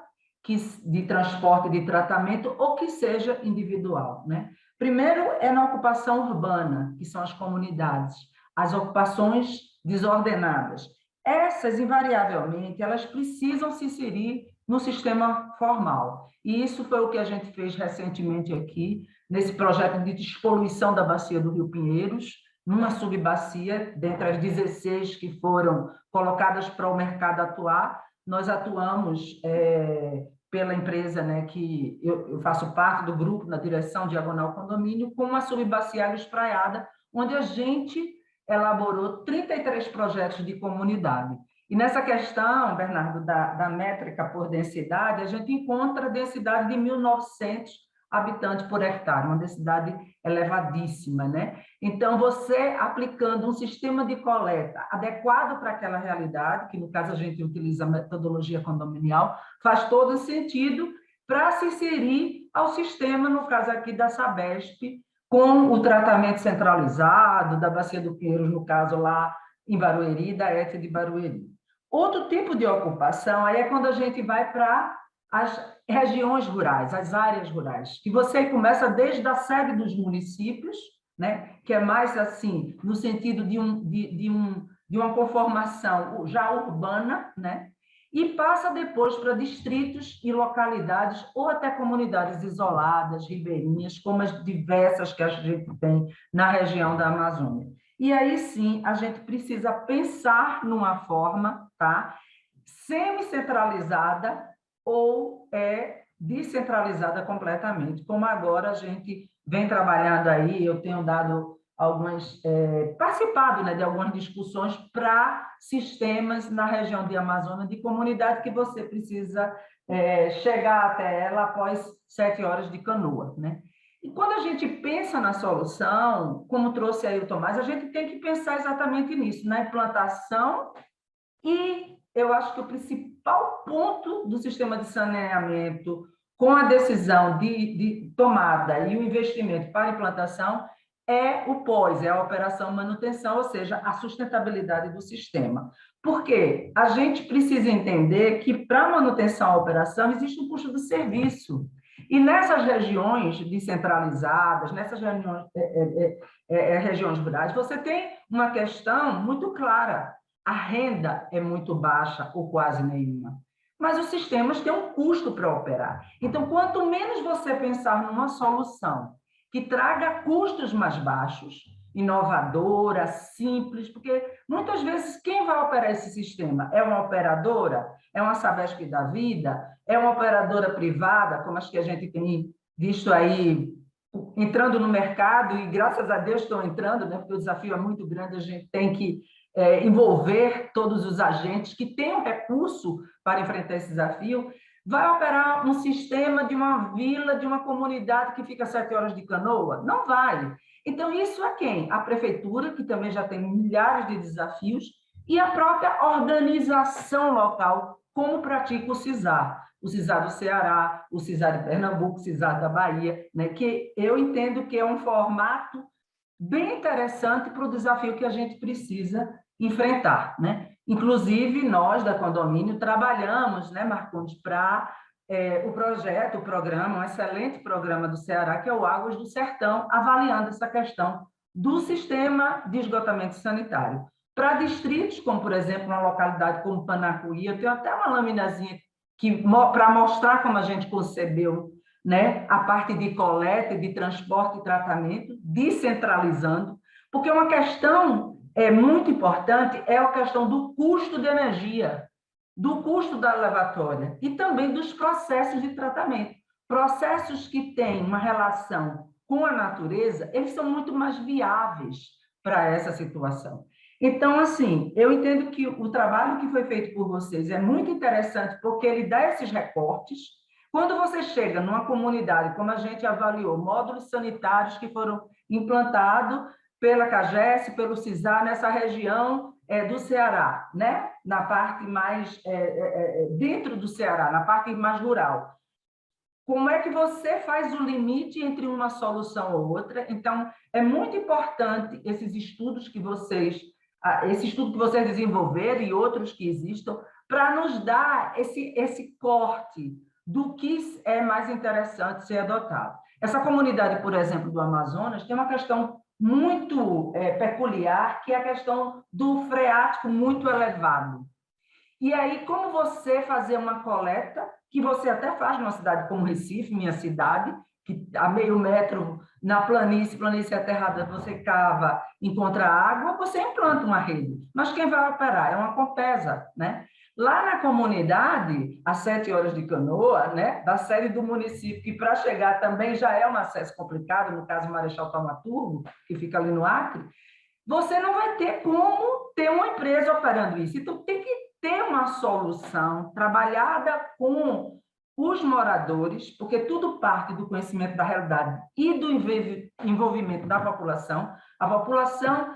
de transporte, de tratamento, ou que seja individual, né? Primeiro é na ocupação urbana, que são as comunidades, as ocupações desordenadas. Essas, invariavelmente, elas precisam se inserir no sistema formal. E isso foi o que a gente fez recentemente aqui, nesse projeto de despoluição da bacia do Rio Pinheiros, numa subbacia, dentre as 16 que foram colocadas para o mercado atuar. Nós atuamos pela empresa, né, que eu faço parte do grupo na direção Diagonal Condomínio, com uma subbacia espraiada, onde a gente elaborou 33 projetos de comunidade. E nessa questão, Bernardo, da métrica por densidade, a gente encontra a densidade de 1.900 habitantes por hectare, uma densidade elevadíssima, né? Então, você aplicando um sistema de coleta adequado para aquela realidade, que no caso a gente utiliza a metodologia condominial, faz todo sentido para se inserir ao sistema, no caso aqui da Sabesp, com o tratamento centralizado da Bacia do Pinheiros, no caso lá em Barueri, da ETA de Barueri. Outro tipo de ocupação aí é quando a gente vai para as regiões rurais, as áreas rurais, que você começa desde a sede dos municípios, né, que é mais assim, no sentido de uma conformação já urbana, né, e passa depois para distritos e localidades, ou até comunidades isoladas, ribeirinhas, como as diversas que a gente tem na região da Amazônia. E aí sim, a gente precisa pensar numa forma, tá, semi-centralizada ou descentralizada completamente, como agora a gente vem trabalhando aí, eu tenho dado participado, né, de algumas discussões para sistemas na região de Amazônia, de comunidade que você precisa chegar até ela após 7 horas de canoa, né? E quando a gente pensa na solução, como trouxe aí o Tomás, a gente tem que pensar exatamente nisso, na implantação. E eu acho que o principal ponto do sistema de saneamento, com a decisão de tomada e o investimento para implantação, é o pós, é a operação manutenção, ou seja, a sustentabilidade do sistema. Por quê? A gente precisa entender que para manutenção à operação existe um custo do serviço. E nessas regiões descentralizadas, nessas regiões rurais, você tem uma questão muito clara. A renda é muito baixa ou quase nenhuma. Mas os sistemas têm um custo para operar. Então, quanto menos você pensar numa solução que traga custos mais baixos, inovadora, simples, porque muitas vezes quem vai operar esse sistema é uma operadora, é uma Sabesp da vida, é uma operadora privada, como as que a gente tem visto aí entrando no mercado, e graças a Deus estão entrando, né, porque o desafio é muito grande, a gente tem que envolver todos os agentes que tenham recurso para enfrentar esse desafio. Vai operar um sistema de uma vila, de uma comunidade que fica 7 horas de canoa? Não vai. Então, isso é quem? A prefeitura, que também já tem milhares de desafios, e a própria organização local, como pratica o CISAR do Ceará, o CISAR de Pernambuco, o CISAR da Bahia, né? Que eu entendo que é um formato bem interessante para o desafio que a gente precisa enfrentar, né? Inclusive, nós da Condomínio trabalhamos, né, Marcondes, para o programa, um excelente programa do Ceará, que é o Águas do Sertão, avaliando essa questão do sistema de esgotamento sanitário. Para distritos, como, por exemplo, uma localidade como Panacuí, eu tenho até uma laminazinha para mostrar como a gente concebeu, né, a parte de coleta, de transporte e tratamento, descentralizando, porque uma questão muito importante é a questão do custo de energia, do custo da levatória e também dos processos de tratamento. Processos que têm uma relação com a natureza, eles são muito mais viáveis para essa situação. Então, assim, eu entendo que o trabalho que foi feito por vocês é muito interessante, porque ele dá esses recortes. Quando você chega numa comunidade, como a gente avaliou, módulos sanitários que foram implantados pela CAGES, pelo CISAR, nessa região do Ceará, né? Na parte mais dentro do Ceará, na parte mais rural. Como é que você faz o limite entre uma solução ou outra? Então, é muito importante esses estudos que vocês desenvolveram e outros que existam, para nos dar esse corte do que é mais interessante ser adotado. Essa comunidade, por exemplo, do Amazonas, tem uma questão muito peculiar, que é a questão do freático muito elevado. E aí, como você fazer uma coleta, que você até faz numa cidade como Recife, minha cidade, que a meio metro na planície aterrada, você cava, encontra água, você implanta uma rede. Mas quem vai operar? É uma Compesa, né? Lá na comunidade, a 7 horas de canoa, né, da sede do município, que para chegar também já é um acesso complicado, no caso Marechal Thaumaturgo, que fica ali no Acre, você não vai ter como ter uma empresa operando isso. Então, tem que ter uma solução trabalhada com os moradores, porque tudo parte do conhecimento da realidade e do envolvimento da população. A população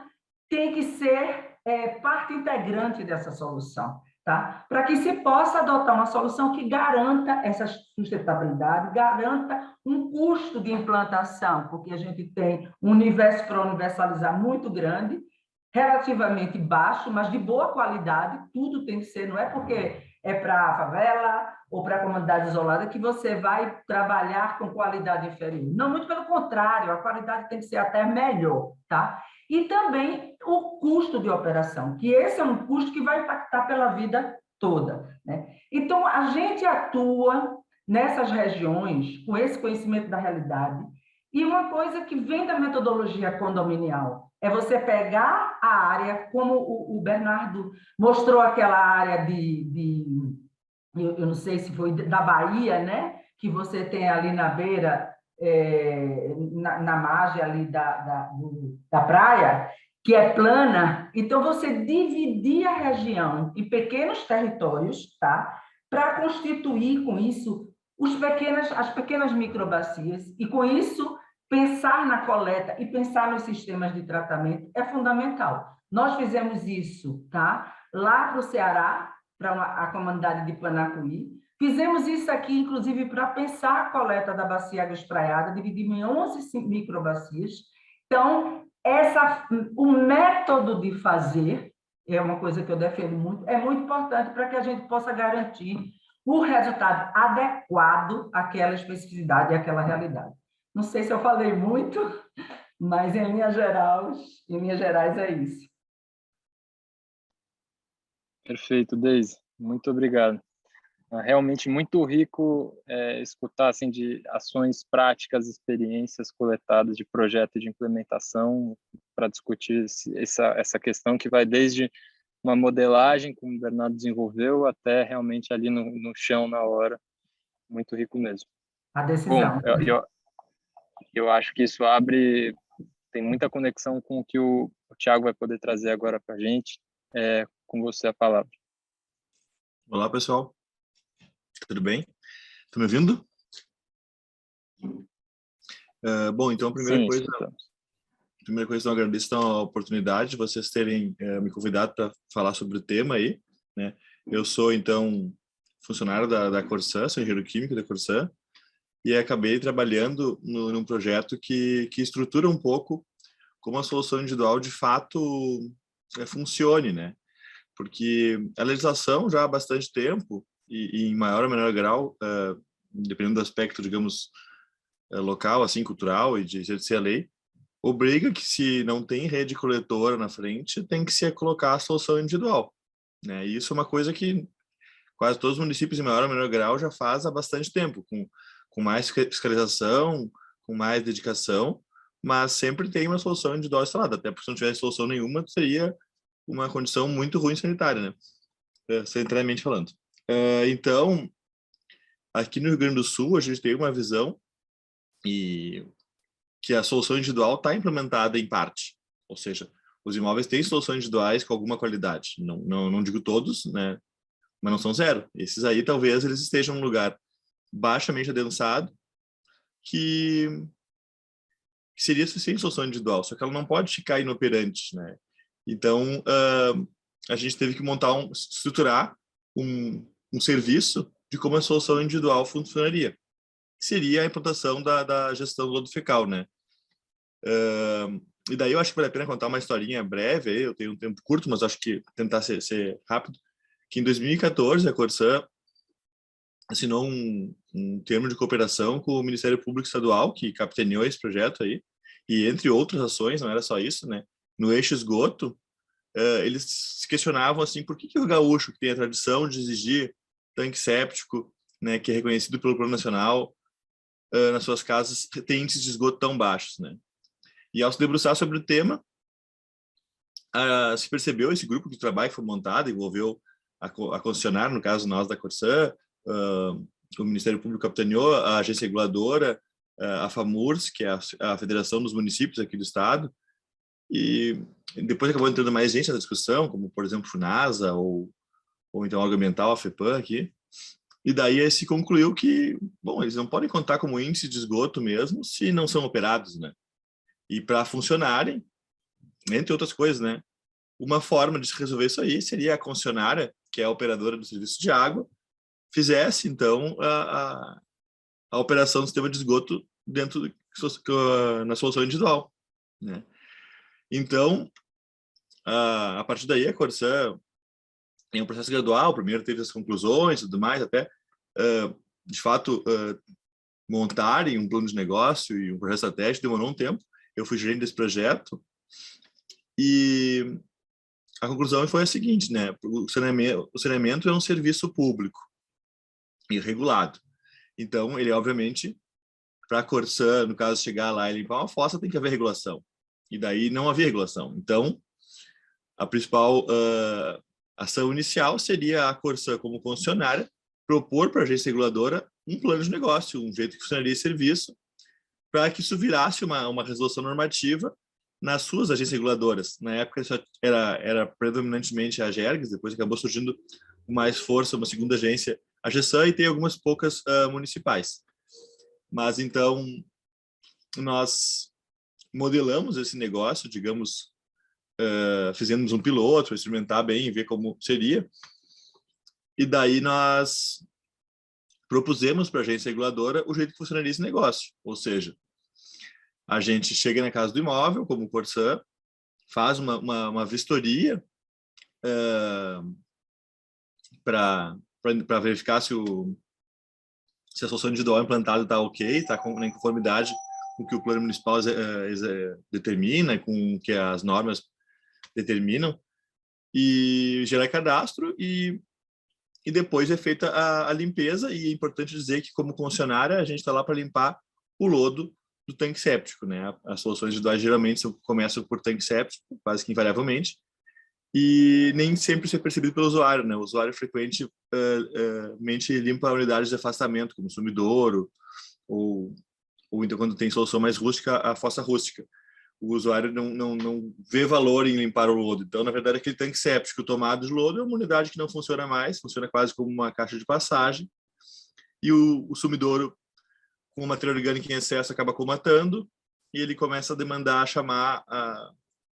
tem que ser parte integrante dessa solução, tá? Para que se possa adotar uma solução que garanta essa sustentabilidade, garanta um custo de implantação, porque a gente tem um universo para universalizar muito grande, relativamente baixo, mas de boa qualidade. Tudo tem que ser, não é porque é para a favela ou para a comunidade isolada que você vai trabalhar com qualidade inferior. Não, muito pelo contrário, a qualidade tem que ser até melhor, tá? E também o custo de operação, que esse é um custo que vai impactar pela vida toda, né? Então, a gente atua nessas regiões com esse conhecimento da realidade. E uma coisa que vem da metodologia condominial é você pegar a área, como o Bernardo mostrou aquela área eu não sei se foi da Bahia, né? Que você tem ali na beira, na margem ali da praia, que é plana. Então, você dividir a região em pequenos territórios, tá? Para constituir com isso as pequenas microbacias, e com isso pensar na coleta e pensar nos sistemas de tratamento é fundamental. Nós fizemos isso, tá? Lá para o Ceará, para a comunidade de Panacuí. Fizemos isso aqui, inclusive, para pensar a coleta da bacia Água Espraiada, dividimos em 11 microbacias, Então, o método de fazer é uma coisa que eu defendo muito, é muito importante para que a gente possa garantir o resultado adequado àquela especificidade e àquela realidade. Não sei se eu falei muito, mas em linhas gerais é isso. Perfeito, Deise. Muito obrigado. Realmente muito rico escutar assim de ações práticas, experiências coletadas de projeto de implementação para discutir essa questão que vai desde uma modelagem, como o Bernardo desenvolveu, até realmente ali no chão, na hora. Muito rico mesmo. A Bom, decisão. eu acho que isso tem muita conexão com o que o Thiago vai poder trazer agora para a gente. Com você a palavra. Olá, pessoal. Tudo bem? Estão me ouvindo? Bom, então, a primeira coisa, eu agradeço então, a oportunidade de vocês terem me convidado para falar sobre o tema aí, né? Eu sou, então, funcionário da Corsã, sou engenheiro químico da Corsã, e acabei trabalhando num projeto que estrutura um pouco como a solução individual de fato funcione, né? Porque a legislação já há bastante tempo, e em maior ou menor grau, dependendo do aspecto, digamos, local, assim, cultural e de ser a lei, obriga que se não tem rede coletora na frente, tem que se colocar a solução individual, né? E isso é uma coisa que quase todos os municípios, em maior ou menor grau, já faz há bastante tempo, com mais fiscalização, com mais dedicação, mas sempre tem uma solução individual instalada, até porque se não tivesse solução nenhuma, seria uma condição muito ruim sanitária, né? Sanitariamente falando. Então, aqui no Rio Grande do Sul, a gente tem uma visão e que a solução individual está implementada em parte, ou seja, os imóveis têm soluções individuais com alguma qualidade. Não digo todos, né? Mas não são zero. Esses aí, talvez, eles estejam num lugar baixamente adensado que seria suficiente solução individual, só que ela não pode ficar inoperante, né? Então, a gente teve que estruturar um serviço de como a solução individual funcionaria. Seria a implantação da gestão do lodo fecal, né? E daí eu acho que vale a pena contar uma historinha breve, eu tenho um tempo curto, mas acho que tentar ser rápido, que em 2014 a Corsã assinou um termo de cooperação com o Ministério Público Estadual, que capitaneou esse projeto aí, e entre outras ações, não era só isso, né? No eixo esgoto, eles se questionavam assim, por que o gaúcho, que tem a tradição de exigir tanque séptico, né, que é reconhecido pelo Plano Nacional, nas suas casas, tem índices de esgoto tão baixos, né? E ao se debruçar sobre o tema, se percebeu esse grupo de trabalho que foi montado, envolveu a concessionária, no caso nós da Corsã, o Ministério Público capitaneou, a agência reguladora, a FAMURS, que é a Federação dos Municípios aqui do estado, e depois acabou entrando mais gente na discussão, como, por exemplo, FUNASA, ou então a órgão ambiental, a FEPAM aqui, e daí se concluiu que, bom, eles não podem contar como índice de esgoto mesmo se não são operados, né? E para funcionarem, entre outras coisas, né? Uma forma de se resolver isso aí seria a concessionária, que é a operadora do serviço de água, fizesse, então, a operação do sistema de esgoto dentro na solução individual, né? Então, a partir daí, a Corsã tem um processo gradual, primeiro teve as conclusões e tudo mais, até, de fato, montarem um plano de negócio e um projeto estratégico, demorou um tempo. Eu fui gerente desse projeto e a conclusão foi a seguinte, né? O saneamento é um serviço público e regulado. Então, ele, obviamente, para a Corsã, no caso, chegar lá e limpar uma fossa, tem que haver regulação. E daí não havia regulação. Então, a principal ação inicial seria a Corsã, como concessionária, propor para a agência reguladora um plano de negócio, um jeito que funcionaria esse serviço, para que isso virasse uma resolução normativa nas suas agências reguladoras. Na época, isso era predominantemente a Agergs, depois acabou surgindo com mais força uma segunda agência, a GESAN, e tem algumas poucas municipais. Mas, então, nós modelamos esse negócio, digamos, fizemos um piloto para experimentar bem e ver como seria. E daí nós propusemos para a agência reguladora o jeito que funcionaria esse negócio. Ou seja, A gente chega na casa do imóvel, como o Corsã, faz uma vistoria para verificar se a solução individual implantada está ok, está em conformidade com o que o plano municipal determina, com o que as normas determinam, e gerar cadastro, e depois é feita a limpeza. E é importante dizer que, como concessionária, a gente está lá para limpar o lodo do tanque séptico, né? As soluções individuais geralmente começam por tanque séptico, quase que invariavelmente, e nem sempre isso é percebido pelo usuário, né? O usuário frequentemente limpa unidades de afastamento, como sumidouro, ou então, quando tem solução mais rústica, a fossa rústica. O usuário não vê valor em limpar o lodo. Então, na verdade, aquele tanque séptico tomado de lodo é uma unidade que não funciona mais, funciona quase como uma caixa de passagem, e o sumidouro, com o material orgânico em excesso, acaba comatando, e ele começa a demandar, chamar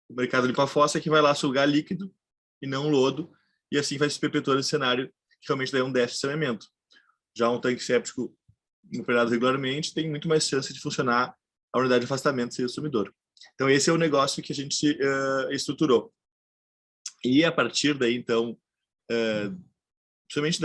o mercado limpa-fossa, que vai lá sugar líquido e não lodo, e assim vai se perpetuando esse cenário, que realmente daí é um déficit de saneamento. Já um tanque séptico operado regularmente tem muito mais chance de funcionar a unidade de afastamento sem o sumidouro. Então, esse é o negócio que a gente estruturou. E a partir daí, então, principalmente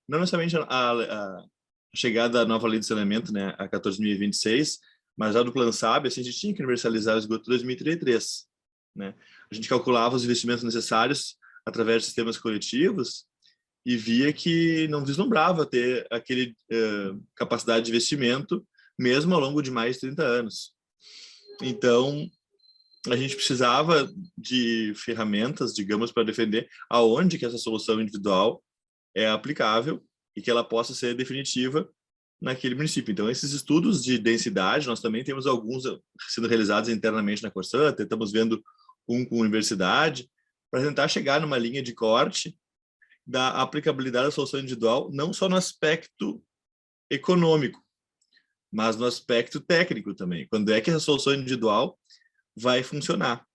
não necessariamente a chegada da nova lei de saneamento, né, a 14.026, mas já do Plano SAB, assim, a gente tinha que universalizar o esgoto em 2033. Né? A gente calculava os investimentos necessários através de sistemas coletivos e via que não vislumbrava ter aquele capacidade de investimento, mesmo ao longo de mais de 30 anos. Então, a gente precisava de ferramentas, digamos, para defender aonde que essa solução individual é aplicável e que ela possa ser definitiva naquele município. Então, esses estudos de densidade, nós também temos alguns sendo realizados internamente na Corsã, estamos vendo um com a universidade, para tentar chegar numa linha de corte da aplicabilidade da solução individual, não só no aspecto econômico, mas no aspecto técnico também. Quando é que essa solução individual vai funcionar?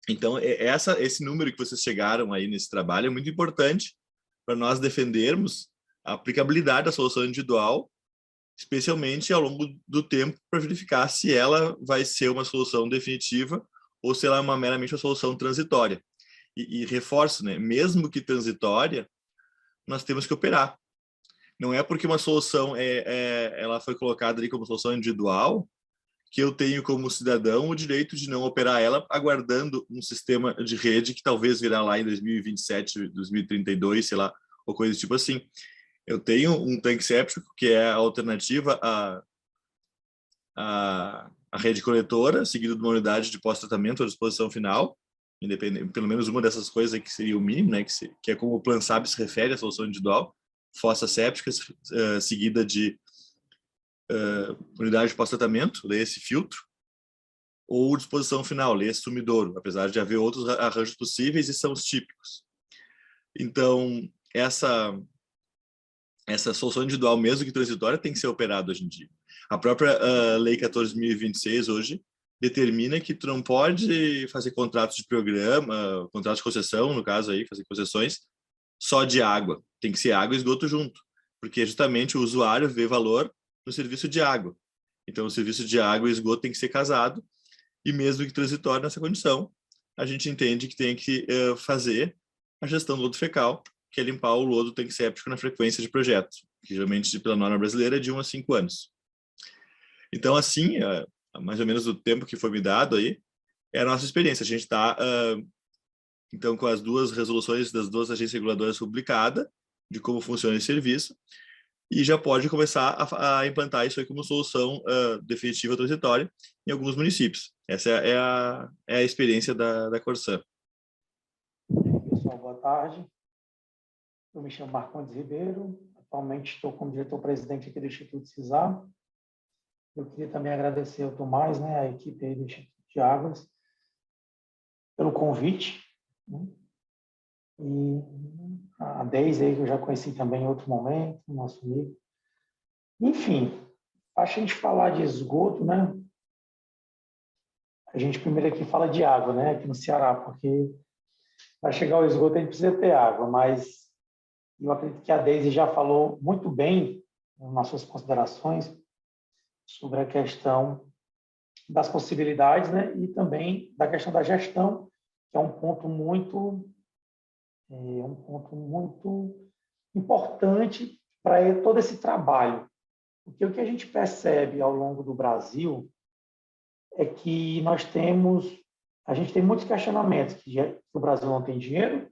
Então, esse número que vocês chegaram aí nesse trabalho é muito importante para nós defendermos a aplicabilidade da solução individual, especialmente ao longo do tempo, para verificar se ela vai ser uma solução definitiva ou se ela é meramente uma solução transitória. E reforço, né? Mesmo que transitória, nós temos que operar. Não é porque uma solução ela foi colocada ali como solução individual que eu tenho, como cidadão, o direito de não operar ela, aguardando um sistema de rede que talvez virá lá em 2027, 2032, sei lá, ou coisa tipo assim. Eu tenho um tanque séptico, que é a alternativa à rede coletora, seguido de uma unidade de pós-tratamento à disposição final, independente, pelo menos uma dessas coisas que seria o mínimo, né, que é como o Plano SAB se refere à solução individual, fossa séptica, seguida de unidade de pós-tratamento, lê esse filtro, ou disposição final, lê esse sumidouro, apesar de haver outros arranjos possíveis e são os típicos. Então, essa solução individual, mesmo que transitória, tem que ser operada hoje em dia. A própria Lei 14.026 hoje determina que tu não pode fazer contratos de programa, contratos de concessão, no caso aí, fazer concessões só de água. Tem que ser água e esgoto junto, porque justamente o usuário vê valor no serviço de água. Então, o serviço de água e esgoto tem que ser casado, e mesmo que transitório nessa condição, a gente entende que tem que fazer a gestão do lodo fecal, que é limpar o lodo tanque séptico na frequência de projeto, que geralmente, pela norma brasileira, é de 1 a 5 anos. Então, assim, mais ou menos o tempo que foi me dado aí, é a nossa experiência. A gente está, então, com as duas resoluções das duas agências reguladoras publicadas, de como funciona esse serviço, e já pode começar a implantar isso aí como solução definitiva transitória em alguns municípios. Essa é a experiência da Corsã. Pessoal, boa tarde. Eu me chamo Marcondes Ribeiro, atualmente estou como diretor-presidente aqui do Instituto CISAR. Eu queria também agradecer ao Tomás, né, a equipe aí do Instituto de Águas, pelo convite, né? E a Deise aí, que eu já conheci também em outro momento, nosso amigo. Enfim, acho que a gente falar de esgoto, né? A gente primeiro aqui fala de água, né, aqui no Ceará, porque para chegar ao esgoto a gente precisa ter água, mas eu acredito que a Deise já falou muito bem nas suas considerações sobre a questão das possibilidades, né? E também da questão da gestão, que é um ponto muito importante para todo esse trabalho. Porque o que a gente percebe ao longo do Brasil é que a gente tem muitos questionamentos, que o Brasil não tem dinheiro,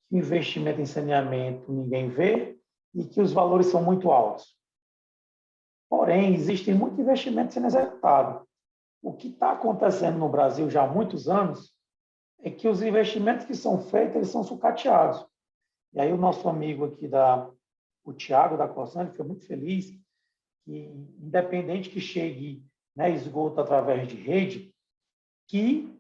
que o investimento em saneamento ninguém vê e que os valores são muito altos. Porém, existem muitos investimentos sendo executados. O que está acontecendo no Brasil já há muitos anos é que os investimentos que são feitos, eles são sucateados. E aí o nosso amigo aqui, o Tiago da Corsan, foi muito feliz que, independente que chegue, né, esgoto através de rede, que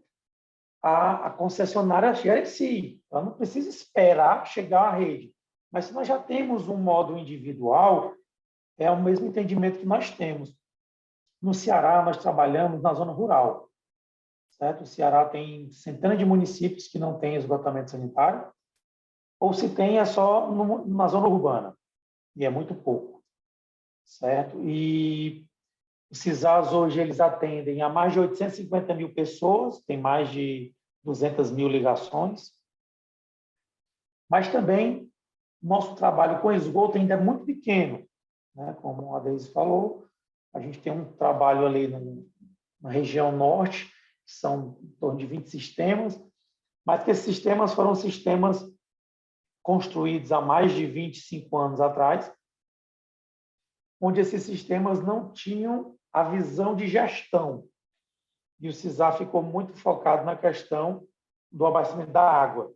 a concessionária gerencie. Ela não precisa esperar chegar à rede. Mas se nós já temos um modo individual, é o mesmo entendimento que nós temos. No Ceará, nós trabalhamos na zona rural. Certo? O Ceará tem centenas de municípios que não têm esgotamento sanitário, ou se tem é só na zona urbana, e é muito pouco. Certo? E os CISAs hoje eles atendem a mais de 850 mil pessoas, tem mais de 200 mil ligações, mas também nosso trabalho com esgoto ainda é muito pequeno, né? Como a Deise falou, a gente tem um trabalho ali na região norte, que são em torno de 20 sistemas, mas que esses sistemas foram sistemas construídos há mais de 25 anos atrás, onde esses sistemas não tinham a visão de gestão. E o CISA ficou muito focado na questão do abastecimento da água.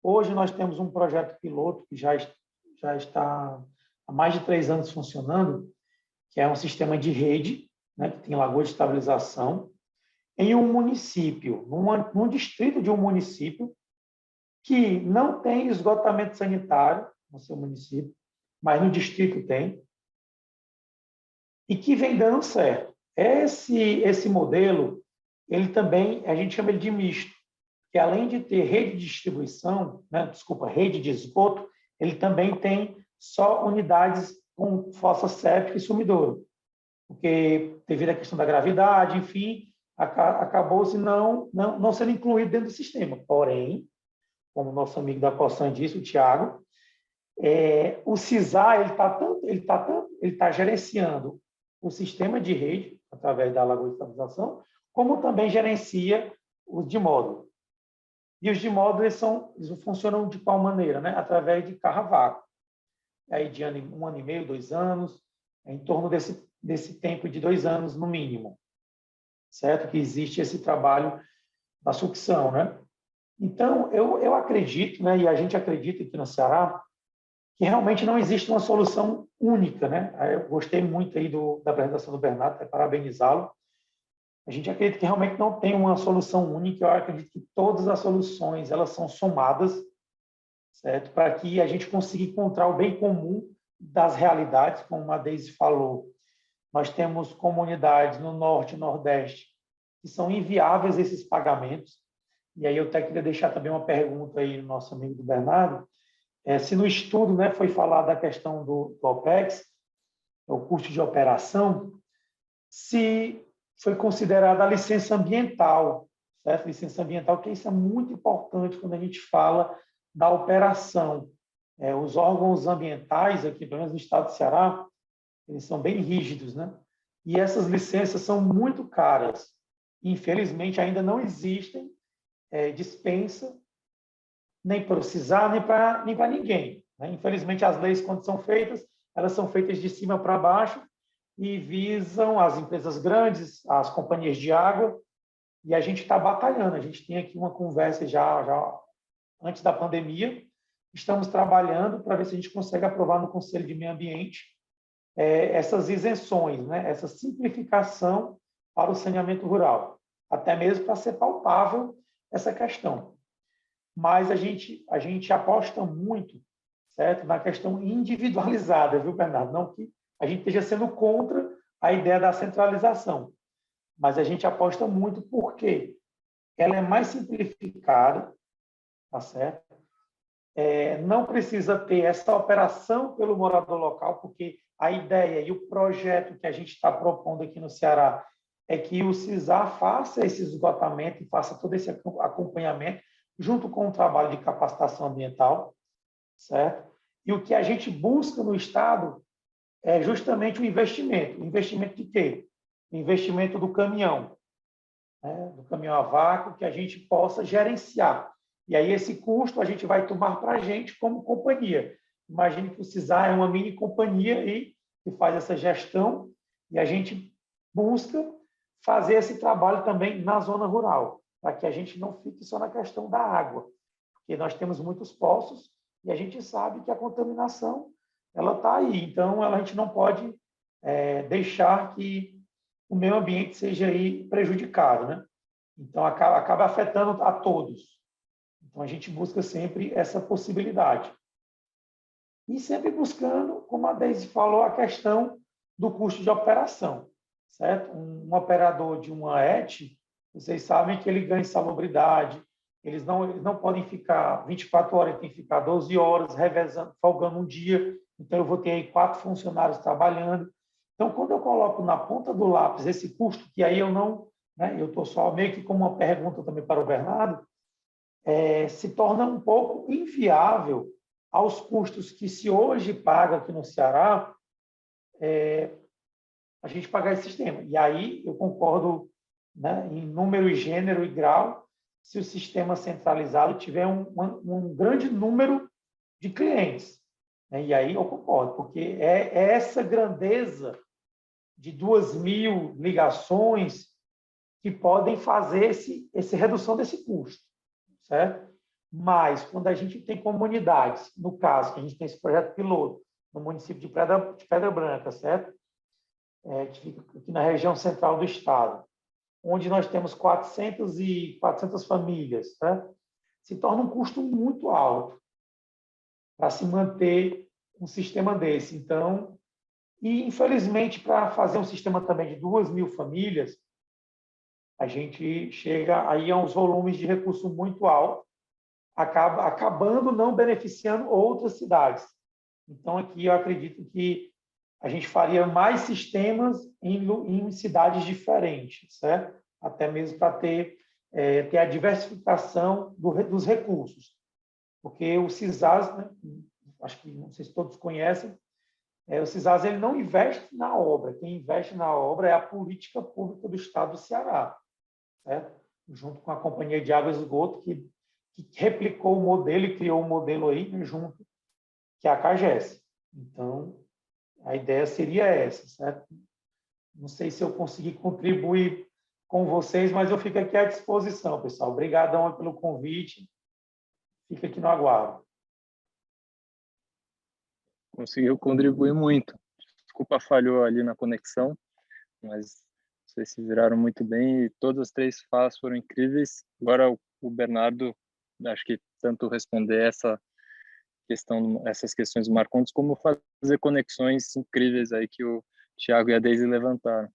Hoje nós temos um projeto piloto que já está há mais de 3 anos funcionando, que é um sistema de rede, né, que tem lagoa de estabilização, em um município, num distrito de um município que não tem esgotamento sanitário no seu município, mas no distrito tem, e que vem dando certo. Esse modelo, ele também, a gente chama ele de misto, que além de ter rede de distribuição, né, rede de esgoto, ele também tem só unidades com fossa séptica e sumidouro, porque devido à questão da gravidade, enfim, acabou-se não sendo incluído dentro do sistema. Porém, como o nosso amigo da Corsan disse, o Tiago, o CISA ele tá gerenciando o sistema de rede, através da lagoa de estabilização, como também gerencia os de módulo. E os de módulo, eles funcionam de qual maneira? Né? Através de carro a vácuo. Aí de 1 ano e meio, 2 anos, em torno desse tempo de 2 anos, no mínimo. Certo? Que existe esse trabalho da sucção, né? Então, eu acredito, né, e a gente acredita aqui no Ceará, que realmente não existe uma solução única, né? Eu gostei muito aí da apresentação do Bernardo, até parabenizá-lo. A gente acredita que realmente não tem uma solução única, eu acredito que todas as soluções, elas são somadas, certo? Para que a gente consiga encontrar o bem comum das realidades, como a Deise falou. Nós temos comunidades no Norte e Nordeste que são inviáveis esses pagamentos. E aí eu até queria deixar também uma pergunta aí no nosso amigo do Bernardo, se no estudo, né, foi falado da questão do OPEX, o custo de operação, se foi considerada a licença ambiental, certo? Licença ambiental, que isso é muito importante quando a gente fala da operação. Os órgãos ambientais, aqui, pelo menos no estado do Ceará, eles são bem rígidos, né? E essas licenças são muito caras. Infelizmente, ainda não existem dispensa nem para o CISA, nem para ninguém. Né? Infelizmente, as leis, quando são feitas, elas são feitas de cima para baixo e visam as empresas grandes, as companhias de água, e a gente está batalhando. A gente tem aqui uma conversa já antes da pandemia, estamos trabalhando para ver se a gente consegue aprovar no Conselho de Meio Ambiente essas isenções, né? Essa simplificação para o saneamento rural, até mesmo para ser palpável essa questão. Mas a gente aposta muito, certo, na questão individualizada, viu, Bernardo? Não que a gente esteja sendo contra a ideia da centralização, mas a gente aposta muito porque ela é mais simplificada, tá certo? Não precisa ter essa operação pelo morador local, porque a ideia e o projeto que a gente está propondo aqui no Ceará, é que o CISAR faça esse esgotamento e faça todo esse acompanhamento junto com o trabalho de capacitação ambiental, certo? E o que a gente busca no Estado é justamente o investimento. O investimento de quê? O investimento do caminhão, né? Do caminhão a vácuo, que a gente possa gerenciar. E aí esse custo a gente vai tomar para a gente como companhia. Imagine que o CISAR é uma mini companhia aí, que faz essa gestão, e a gente busca fazer esse trabalho também na zona rural, para que a gente não fique só na questão da água, porque nós temos muitos poços e a gente sabe que a contaminação ela está aí. Então, a gente não pode deixar que o meio ambiente seja aí prejudicado, né? Então, acaba afetando a todos. Então, a gente busca sempre essa possibilidade. E sempre buscando, como a Deise falou, a questão do custo de operação, certo? Um operador de uma ET, vocês sabem que ele ganha insalubridade, eles não podem ficar 24 horas, ele tem que ficar 12 horas, revezando, folgando um dia, então eu vou ter aí 4 funcionários trabalhando. Então, quando eu coloco na ponta do lápis esse custo, que aí eu não, né, eu estou só meio que como uma pergunta também para o Bernardo, se torna um pouco inviável aos custos que se hoje paga aqui no Ceará, a gente pagar esse sistema. E aí eu concordo, né, em número, gênero e grau, se o sistema centralizado tiver um grande número de clientes. Né? E aí eu concordo, porque é essa grandeza de 2.000 ligações que podem fazer essa redução desse custo, certo? Mas, quando a gente tem comunidades, no caso, que a gente tem esse projeto piloto, no município de Pedra Branca, certo? Que fica aqui na região central do estado, onde nós temos 400 famílias, certo? Se torna um custo muito alto para se manter um sistema desse. Então, e infelizmente, para fazer um sistema também de 2.000 famílias, a gente chega aí a uns volumes de recurso muito altos, acabando não beneficiando outras cidades. Então, aqui eu acredito que a gente faria mais sistemas em cidades diferentes, certo? Até mesmo para ter a diversificação dos recursos. Porque o CISAS, né, acho que não sei se todos conhecem, o CISAS ele não investe na obra. Quem investe na obra é a política pública do Estado do Ceará, certo? Junto com a Companhia de Água e Esgoto, que replicou o modelo e criou um modelo aí, né, junto, que é a CAGES. Então, a ideia seria essa, certo? Não sei se eu consegui contribuir com vocês, mas eu fico aqui à disposição, pessoal. Obrigadão pelo convite. Fica aqui no aguardo. Conseguiu contribuir muito. Desculpa, falhou ali na conexão, mas vocês se viraram muito bem e todas as 3 falas foram incríveis. Agora o Bernardo, acho que tanto responder essas questões do Marcondes, como fazer conexões incríveis aí que o Thiago e a Deise levantaram.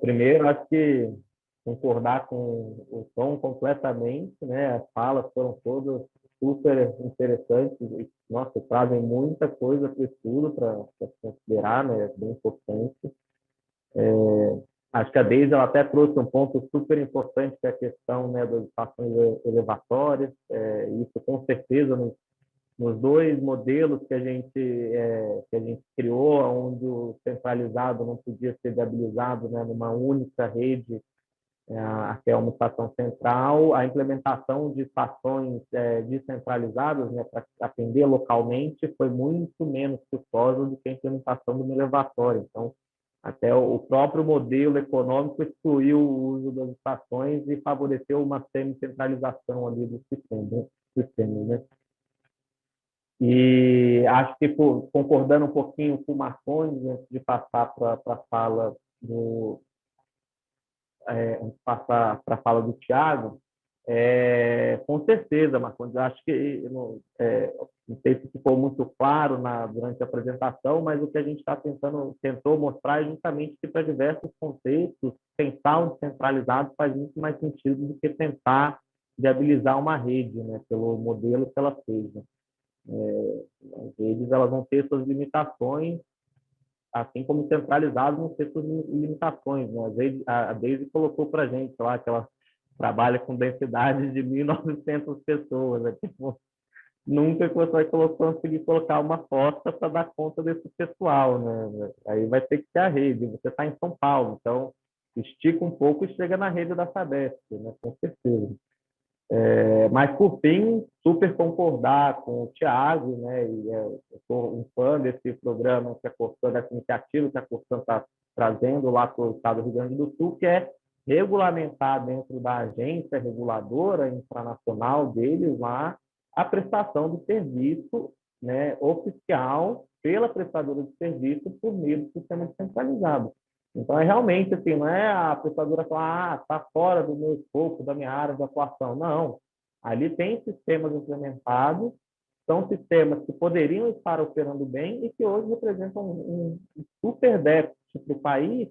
Primeiro, acho que concordar com o Tom completamente, né? As falas foram todas super interessantes e, nossa, trazem muita coisa para o estudo para considerar, né? É bem importante. Acho que a Deise ela até trouxe um ponto super importante, que é a questão, né, das estações elevatórias. Isso, com certeza, nos 2 modelos que a gente criou, onde o centralizado não podia ser viabilizado, né, numa única rede, até uma estação central, a implementação de estações descentralizadas, né, para atender localmente, foi muito menos custosa do que a implementação do elevatório. Então, até o próprio modelo econômico excluiu o uso das estações e favoreceu uma semi-centralização ali do sistema, né? E acho que, concordando um pouquinho com o Marcondes, antes de passar para a fala do Thiago, com certeza, Marcondes, acho que não sei se ficou muito claro durante a apresentação, mas o que a gente tentou mostrar é justamente que, para diversos contextos, pensar um descentralizado faz muito mais sentido do que tentar viabilizar uma rede, né, pelo modelo que ela fez, né? As redes elas vão ter suas limitações assim como centralizados não ter suas limitações, né? Às vezes, a Deise colocou para a gente lá que ela trabalha com densidades de 1.900 pessoas, né? Tipo, nunca que você vai conseguir colocar uma porta para dar conta desse pessoal, né? Aí vai ter que ter a rede. Você está em São Paulo, então estica um pouco e chega na rede da Sabesp, né? Com certeza. Mas, por fim, super concordar com o Thiago, né? Eu sou um fã desse programa, que a Corsã, dessa iniciativa que a Corsã está trazendo lá para o estado do Rio Grande do Sul, que é regulamentar dentro da agência reguladora infranacional deles lá a prestação de serviço, né, oficial pela prestadora de serviço por meio do sistema descentralizado. Então, é realmente assim, não é a prestadora falar, está fora do meu escopo, da minha área de atuação. Não. Ali tem sistemas implementados, são sistemas que poderiam estar operando bem e que hoje representam um super déficit para o país,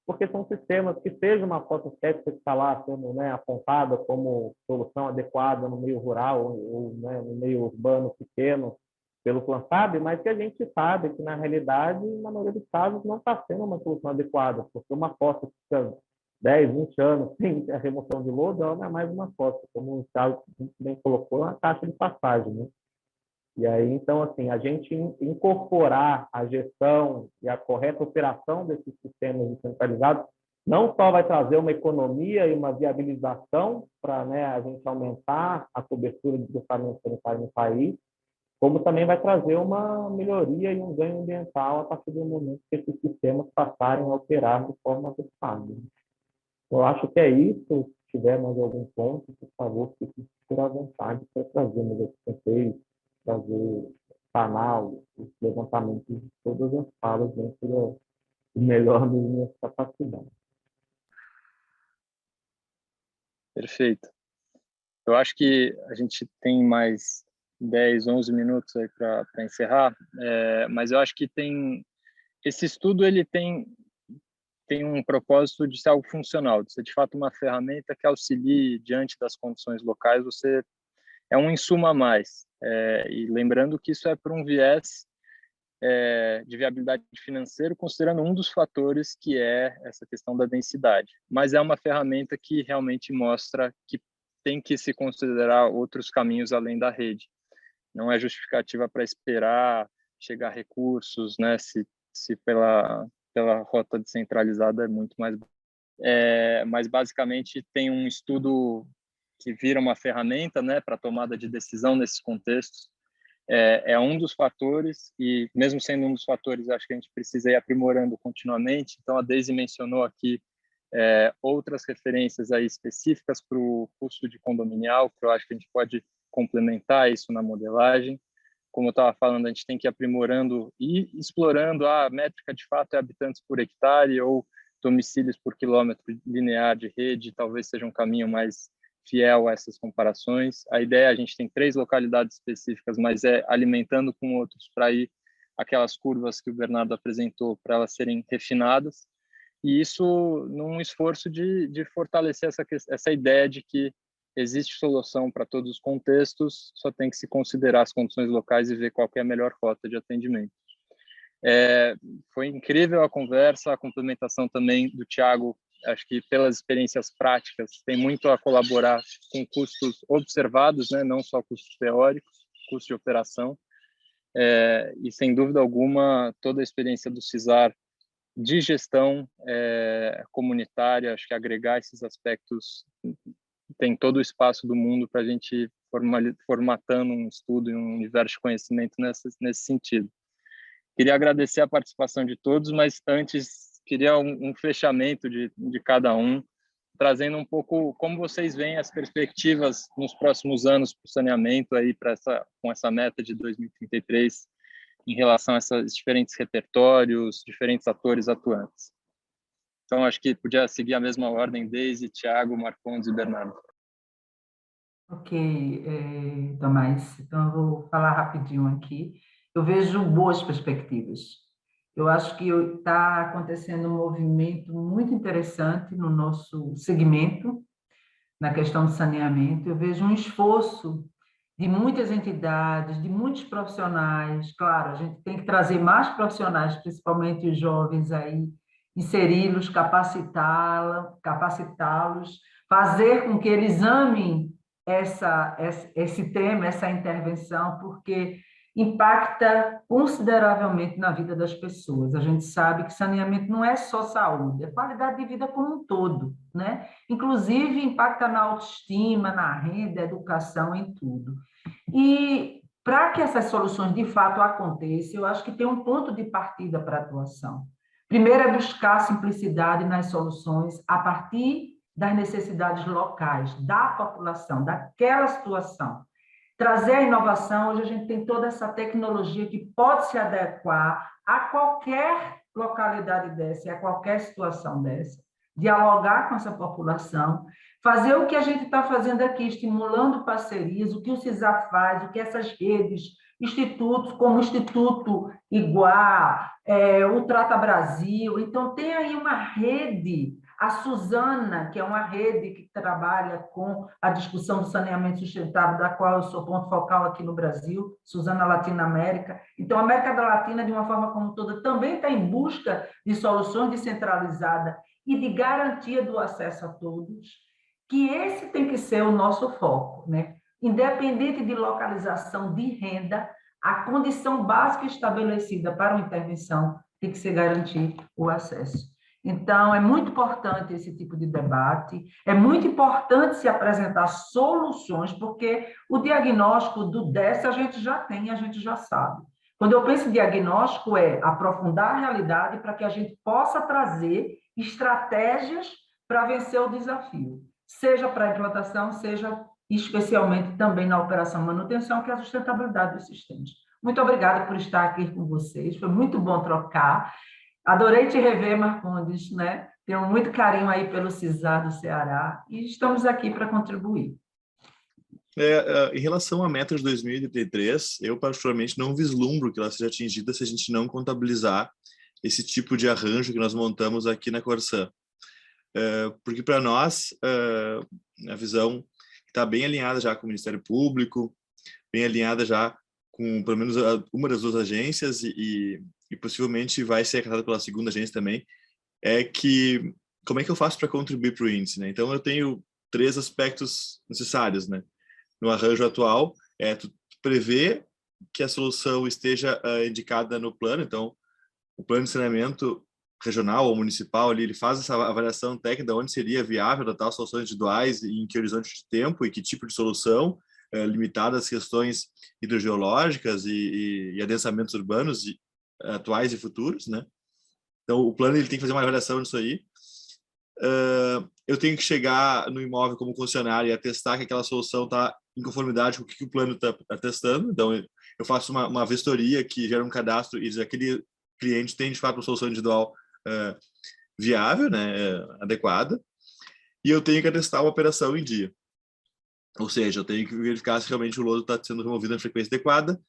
porque são sistemas que seja uma fotosséptica que está lá sendo, né, apontada como solução adequada no meio rural ou né, no meio urbano pequeno, pelo Plansabe, mas que a gente sabe que, na realidade, na maioria dos casos, não está sendo uma solução adequada, porque uma foto que fica 10, 20 anos sem a remoção de lodo, ela não é mais uma foto, como o Thiago bem colocou, é uma caixa de passagem, né? E aí, então, assim, a gente incorporar a gestão e a correta operação desses sistemas descentralizados não só vai trazer uma economia e uma viabilização para, né, a gente aumentar a cobertura de tratamento sanitário no país, como também vai trazer uma melhoria e um ganho ambiental a partir do momento que esses sistemas passarem a operar de forma adequada. Eu acho que é isso. Se tiver mais algum ponto, por favor, fique à vontade para trazer meus conceitos, trazer canal, os levantamentos de todas as falas dentro do melhor das minhas capacidades. Perfeito. Eu acho que a gente tem mais 10, 11 minutos aí para encerrar, mas eu acho que esse estudo ele tem um propósito de ser algo funcional, de ser de fato uma ferramenta que auxilie diante das condições locais. Você é um insumo a mais, e lembrando que isso é por um viés de viabilidade financeira, considerando um dos fatores que é essa questão da densidade. Mas é uma ferramenta que realmente mostra que tem que se considerar outros caminhos além da rede. Não é justificativa para esperar chegar recursos, né? Se pela rota descentralizada é muito mais. Mas basicamente tem um estudo que vira uma ferramenta, né, para tomada de decisão nesses contextos. É um dos fatores, e mesmo sendo um dos fatores, acho que a gente precisa ir aprimorando continuamente. Então, a Deise mencionou aqui outras referências aí específicas para o custo de condominial, que eu acho que a gente pode complementar isso na modelagem. Como eu estava falando, a gente tem que ir aprimorando e explorando a métrica de fato é habitantes por hectare ou domicílios por quilômetro linear de rede, talvez seja um caminho mais fiel a essas comparações. A ideia, a gente tem 3 localidades específicas, mas é alimentando com outros para ir aquelas curvas que o Bernardo apresentou, para elas serem refinadas, e isso num esforço de fortalecer essa ideia de que existe solução para todos os contextos, só tem que se considerar as condições locais e ver qual é a melhor rota de atendimento. Foi incrível a conversa, a complementação também do Thiago, acho que pelas experiências práticas, tem muito a colaborar com custos observados, né, não só custos teóricos, custo de operação, e sem dúvida alguma, toda a experiência do CISAR de gestão comunitária, acho que agregar esses aspectos tem todo o espaço do mundo para a gente formatando um estudo e um universo de conhecimento nesse sentido. Queria agradecer a participação de todos, mas antes queria um fechamento de cada um, trazendo um pouco como vocês veem as perspectivas nos próximos anos para o saneamento aí com essa meta de 2033 em relação a esses diferentes repertórios, diferentes atores atuantes. Então, acho que podia seguir a mesma ordem, Deise, Thiago, Marcondes e Bernardo. Ok, Tomás, então eu vou falar rapidinho aqui. Eu vejo boas perspectivas. Eu acho que está acontecendo um movimento muito interessante no nosso segmento, na questão do saneamento. Eu vejo um esforço de muitas entidades, de muitos profissionais. Claro, a gente tem que trazer mais profissionais, principalmente os jovens aí, inseri-los, capacitá-los, fazer com que eles amem esse tema, essa intervenção, porque impacta consideravelmente na vida das pessoas. A gente sabe que saneamento não é só saúde, é qualidade de vida como um todo, né? Inclusive impacta na autoestima, na renda, educação, em tudo. E para que essas soluções de fato aconteçam, eu acho que tem um ponto de partida para a atuação. Primeiro é buscar simplicidade nas soluções a partir das necessidades locais, da população, daquela situação. Trazer a inovação, hoje a gente tem toda essa tecnologia que pode se adequar a qualquer localidade dessa, a qualquer situação dessa, dialogar com essa população, fazer o que a gente está fazendo aqui, estimulando parcerias, o que o CISA faz, o que essas redes, institutos como o Instituto Iguá, o Trata Brasil, então tem aí uma rede. A Suzana, que é uma rede que trabalha com a discussão do saneamento sustentável, da qual eu sou ponto focal aqui no Brasil, Suzana Latinoamérica. Então, a América Latina, de uma forma como toda, também está em busca de soluções descentralizadas e de garantia do acesso a todos, que esse tem que ser o nosso foco, né? Independente de localização de renda, a condição básica estabelecida para uma intervenção tem que ser garantir o acesso. Então, é muito importante esse tipo de debate, é muito importante se apresentar soluções, porque o diagnóstico do DES a gente já tem, a gente já sabe. Quando eu penso em diagnóstico, é aprofundar a realidade para que a gente possa trazer estratégias para vencer o desafio, seja para a implantação, seja especialmente também na operação manutenção, que é a sustentabilidade dos sistemas. Muito obrigada por estar aqui com vocês, foi muito bom trocar. Adorei te rever, Marcondes, né? Tenho muito carinho aí pelo CISA do Ceará e estamos aqui para contribuir. Em relação à meta de 2033, eu particularmente não vislumbro que ela seja atingida se a gente não contabilizar esse tipo de arranjo que nós montamos aqui na Corsã. Porque para nós, a visão está bem alinhada já com o Ministério Público, bem alinhada já com pelo menos uma das duas agências e possivelmente vai ser acatada pela segunda agência também, é que como é que eu faço para contribuir para o índice, né? Então eu tenho 3 aspectos necessários, né? No arranjo atual, tu prever que a solução esteja indicada no plano, então o plano de saneamento regional ou municipal ali, ele faz essa avaliação técnica de onde seria viável adotar soluções individuais e em que horizonte de tempo e que tipo de solução, limitada às questões hidrogeológicas e adensamentos urbanos atuais e futuros, né? Então, o plano ele tem que fazer uma avaliação disso aí. Eu tenho que chegar no imóvel como concessionário e atestar que aquela solução está em conformidade com o que o plano está atestando. Então, eu faço uma vistoria que gera um cadastro e diz que aquele cliente tem, de fato, uma solução individual viável, né, adequada. E eu tenho que atestar uma operação em dia. Ou seja, eu tenho que verificar se realmente o lodo está sendo removido na frequência adequada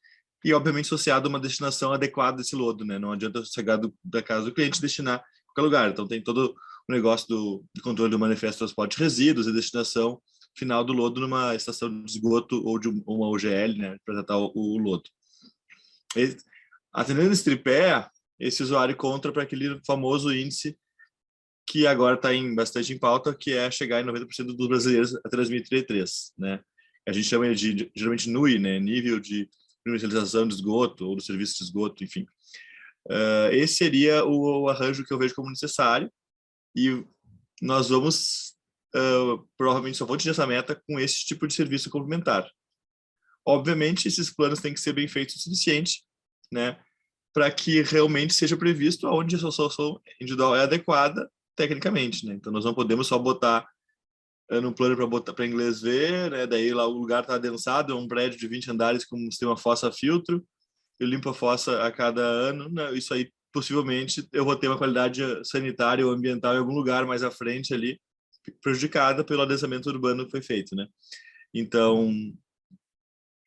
e, obviamente, associado a uma destinação adequada desse lodo, né? Não adianta chegar da casa do cliente e destinar a qualquer lugar. Então, tem todo o negócio do controle do manifesto de transporte de resíduos e destinação final do lodo numa estação de esgoto ou de uma UGL, né? Para tratar o lodo. Atendendo esse tripé, esse usuário encontra para aquele famoso índice que agora está bastante em pauta, que é chegar em 90% dos brasileiros até 2033, né? A gente chama de, geralmente, NUI, né? Nível de universalização de esgoto ou do serviço de esgoto, enfim. Esse seria o arranjo que eu vejo como necessário e nós vamos, provavelmente, só vamos atingir essa meta com esse tipo de serviço complementar. Obviamente, esses planos têm que ser bem feitos o suficiente, né? Para que realmente seja previsto aonde a solução individual é adequada tecnicamente, né? Então, nós não podemos só botar no plano para inglês ver, né? Daí lá o lugar está adensado, é um prédio de 20 andares com um sistema fossa-filtro, eu limpo a fossa a cada ano, né? Isso aí, possivelmente, eu vou ter uma qualidade sanitária ou ambiental em algum lugar mais à frente ali, prejudicada pelo adensamento urbano que foi feito, né? Então,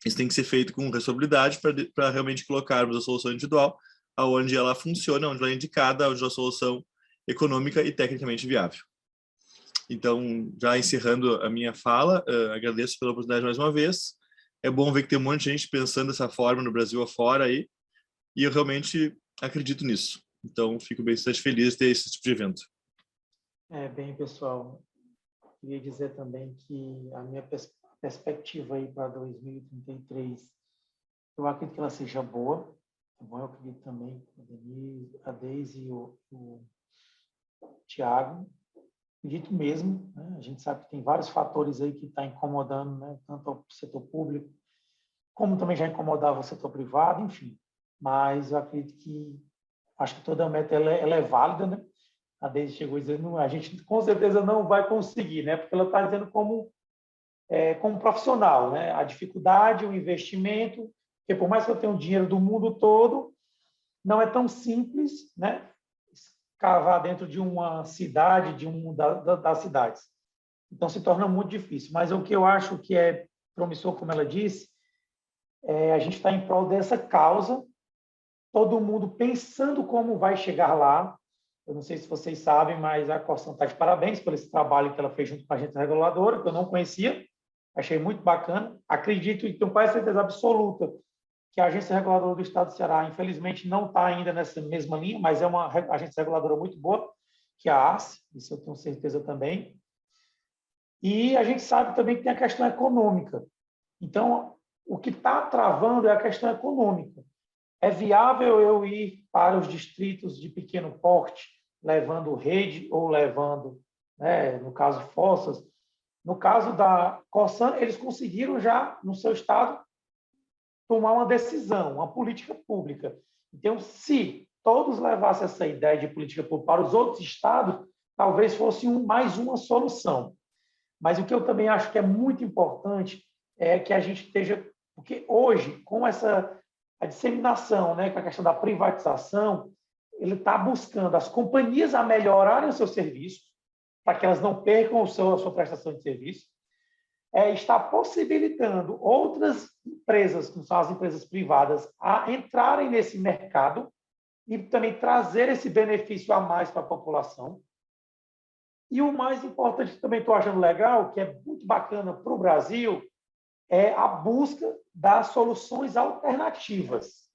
isso tem que ser feito com responsabilidade para realmente colocarmos a solução individual aonde ela funciona, onde ela é indicada, onde é a solução econômica e tecnicamente viável. Então, já encerrando a minha fala, agradeço pela oportunidade mais uma vez é bom ver que tem um monte de gente pensando dessa forma no Brasil afora aí, e eu realmente acredito nisso. Então, fico bastante feliz de ter esse tipo de evento. Bem, pessoal, queria dizer também que a minha perspectiva aí para 2033, eu acredito que ela seja boa. Tá bom? Eu acredito também que a Deise e o Tiago, acredito mesmo, né? A gente sabe que tem vários fatores aí que estão incomodando, né? Tanto o setor público, como também já incomodava o setor privado, enfim. Mas eu acredito que, acho que toda a meta ela é válida, né? A Deise chegou dizendo, a gente com certeza não vai conseguir, né? Porque ela está dizendo como profissional, né? A dificuldade, o investimento, porque por mais que eu tenha o dinheiro do mundo todo, não é tão simples, né? Cavar dentro de uma cidade, de das cidades. Então, se torna muito difícil. Mas o que eu acho que é promissor, como ela disse, a gente está em prol dessa causa, todo mundo pensando como vai chegar lá. Eu não sei se vocês sabem, mas a Corsan está de parabéns por esse trabalho que ela fez junto com a agência reguladora, que eu não conhecia, achei muito bacana. Acredito e tenho quase certeza absoluta que a agência reguladora do Estado do Ceará, infelizmente, não está ainda nessa mesma linha, mas é uma agência reguladora muito boa, que é a ARCE, isso eu tenho certeza também. E a gente sabe também que tem a questão econômica. Então, o que está travando é a questão econômica. É viável eu ir para os distritos de pequeno porte, levando rede ou levando, né, no caso, fossas? No caso da Corsan, eles conseguiram já, no seu estado, tomar uma decisão, uma política pública. Então, se todos levassem essa ideia de política pública para os outros estados, talvez fosse mais uma solução. Mas o que eu também acho que é muito importante é que a gente esteja... Porque hoje, com a disseminação, né, com a questão da privatização, ele está buscando as companhias a melhorarem o seu serviço, para que elas não percam a sua prestação de serviço, está possibilitando outras empresas, que são as empresas privadas, a entrarem nesse mercado e também trazer esse benefício a mais para a população. E o mais importante, que também estou achando legal, que é muito bacana para o Brasil, é a busca das soluções alternativas.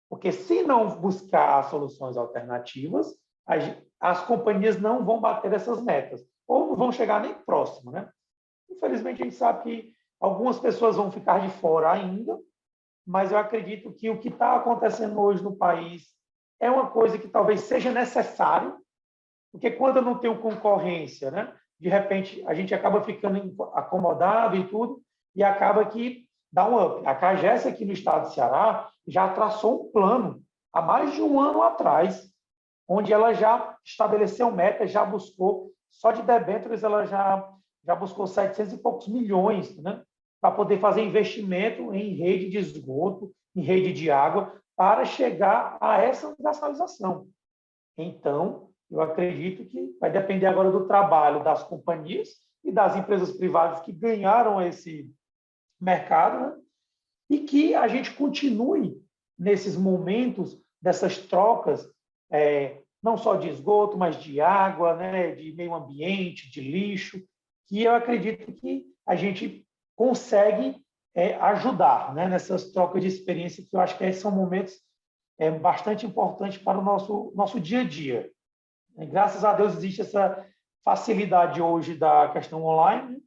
Porque se não buscar as soluções alternativas, as companhias não vão bater essas metas, ou não vão chegar nem próximo, né? Infelizmente, a gente sabe que algumas pessoas vão ficar de fora ainda, mas eu acredito que o que está acontecendo hoje no país é uma coisa que talvez seja necessário, porque quando eu não tenho concorrência, né, de repente a gente acaba ficando acomodado e tudo, e acaba que dá um up. A CAGES aqui no estado de Ceará já traçou um plano há mais de um ano atrás, onde ela já estabeleceu metas, já buscou, só de debêntures ela já buscou 700 e poucos milhões, né, para poder fazer investimento em rede de esgoto, em rede de água, para chegar a essa universalização. Então, eu acredito que vai depender agora do trabalho das companhias e das empresas privadas que ganharam esse mercado, né, e que a gente continue nesses momentos dessas trocas, não só de esgoto, mas de água, né, de meio ambiente, de lixo, que eu acredito que a gente consegue ajudar, né, nessas trocas de experiência, que eu acho que são momentos bastante importantes para o nosso dia a dia. Graças a Deus existe essa facilidade hoje da questão online, né,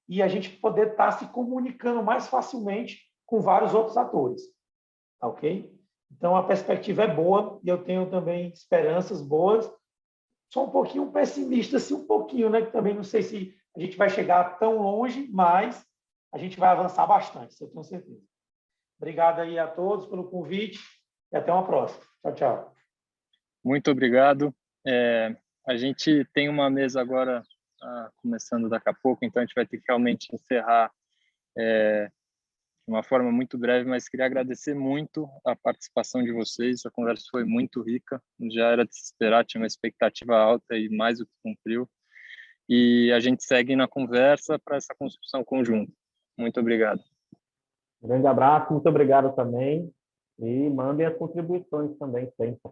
e a gente poder estar se comunicando mais facilmente com vários outros atores. Tá, ok? Então, a perspectiva é boa e eu tenho também esperanças boas. Sou um pouquinho pessimista, assim, um pouquinho, né? Que também não sei se a gente vai chegar tão longe, mas a gente vai avançar bastante, isso eu tenho certeza. Obrigado aí a todos pelo convite e até uma próxima. Tchau, tchau. Muito obrigado. A gente tem uma mesa agora começando daqui a pouco, então a gente vai ter que realmente encerrar de uma forma muito breve, mas queria agradecer muito a participação de vocês, a conversa foi muito rica, já era de se esperar, tinha uma expectativa alta e mais do que cumpriu, e a gente segue na conversa para essa construção conjunta. Muito obrigado. Um grande abraço, muito obrigado também, e mandem as contribuições também sempre.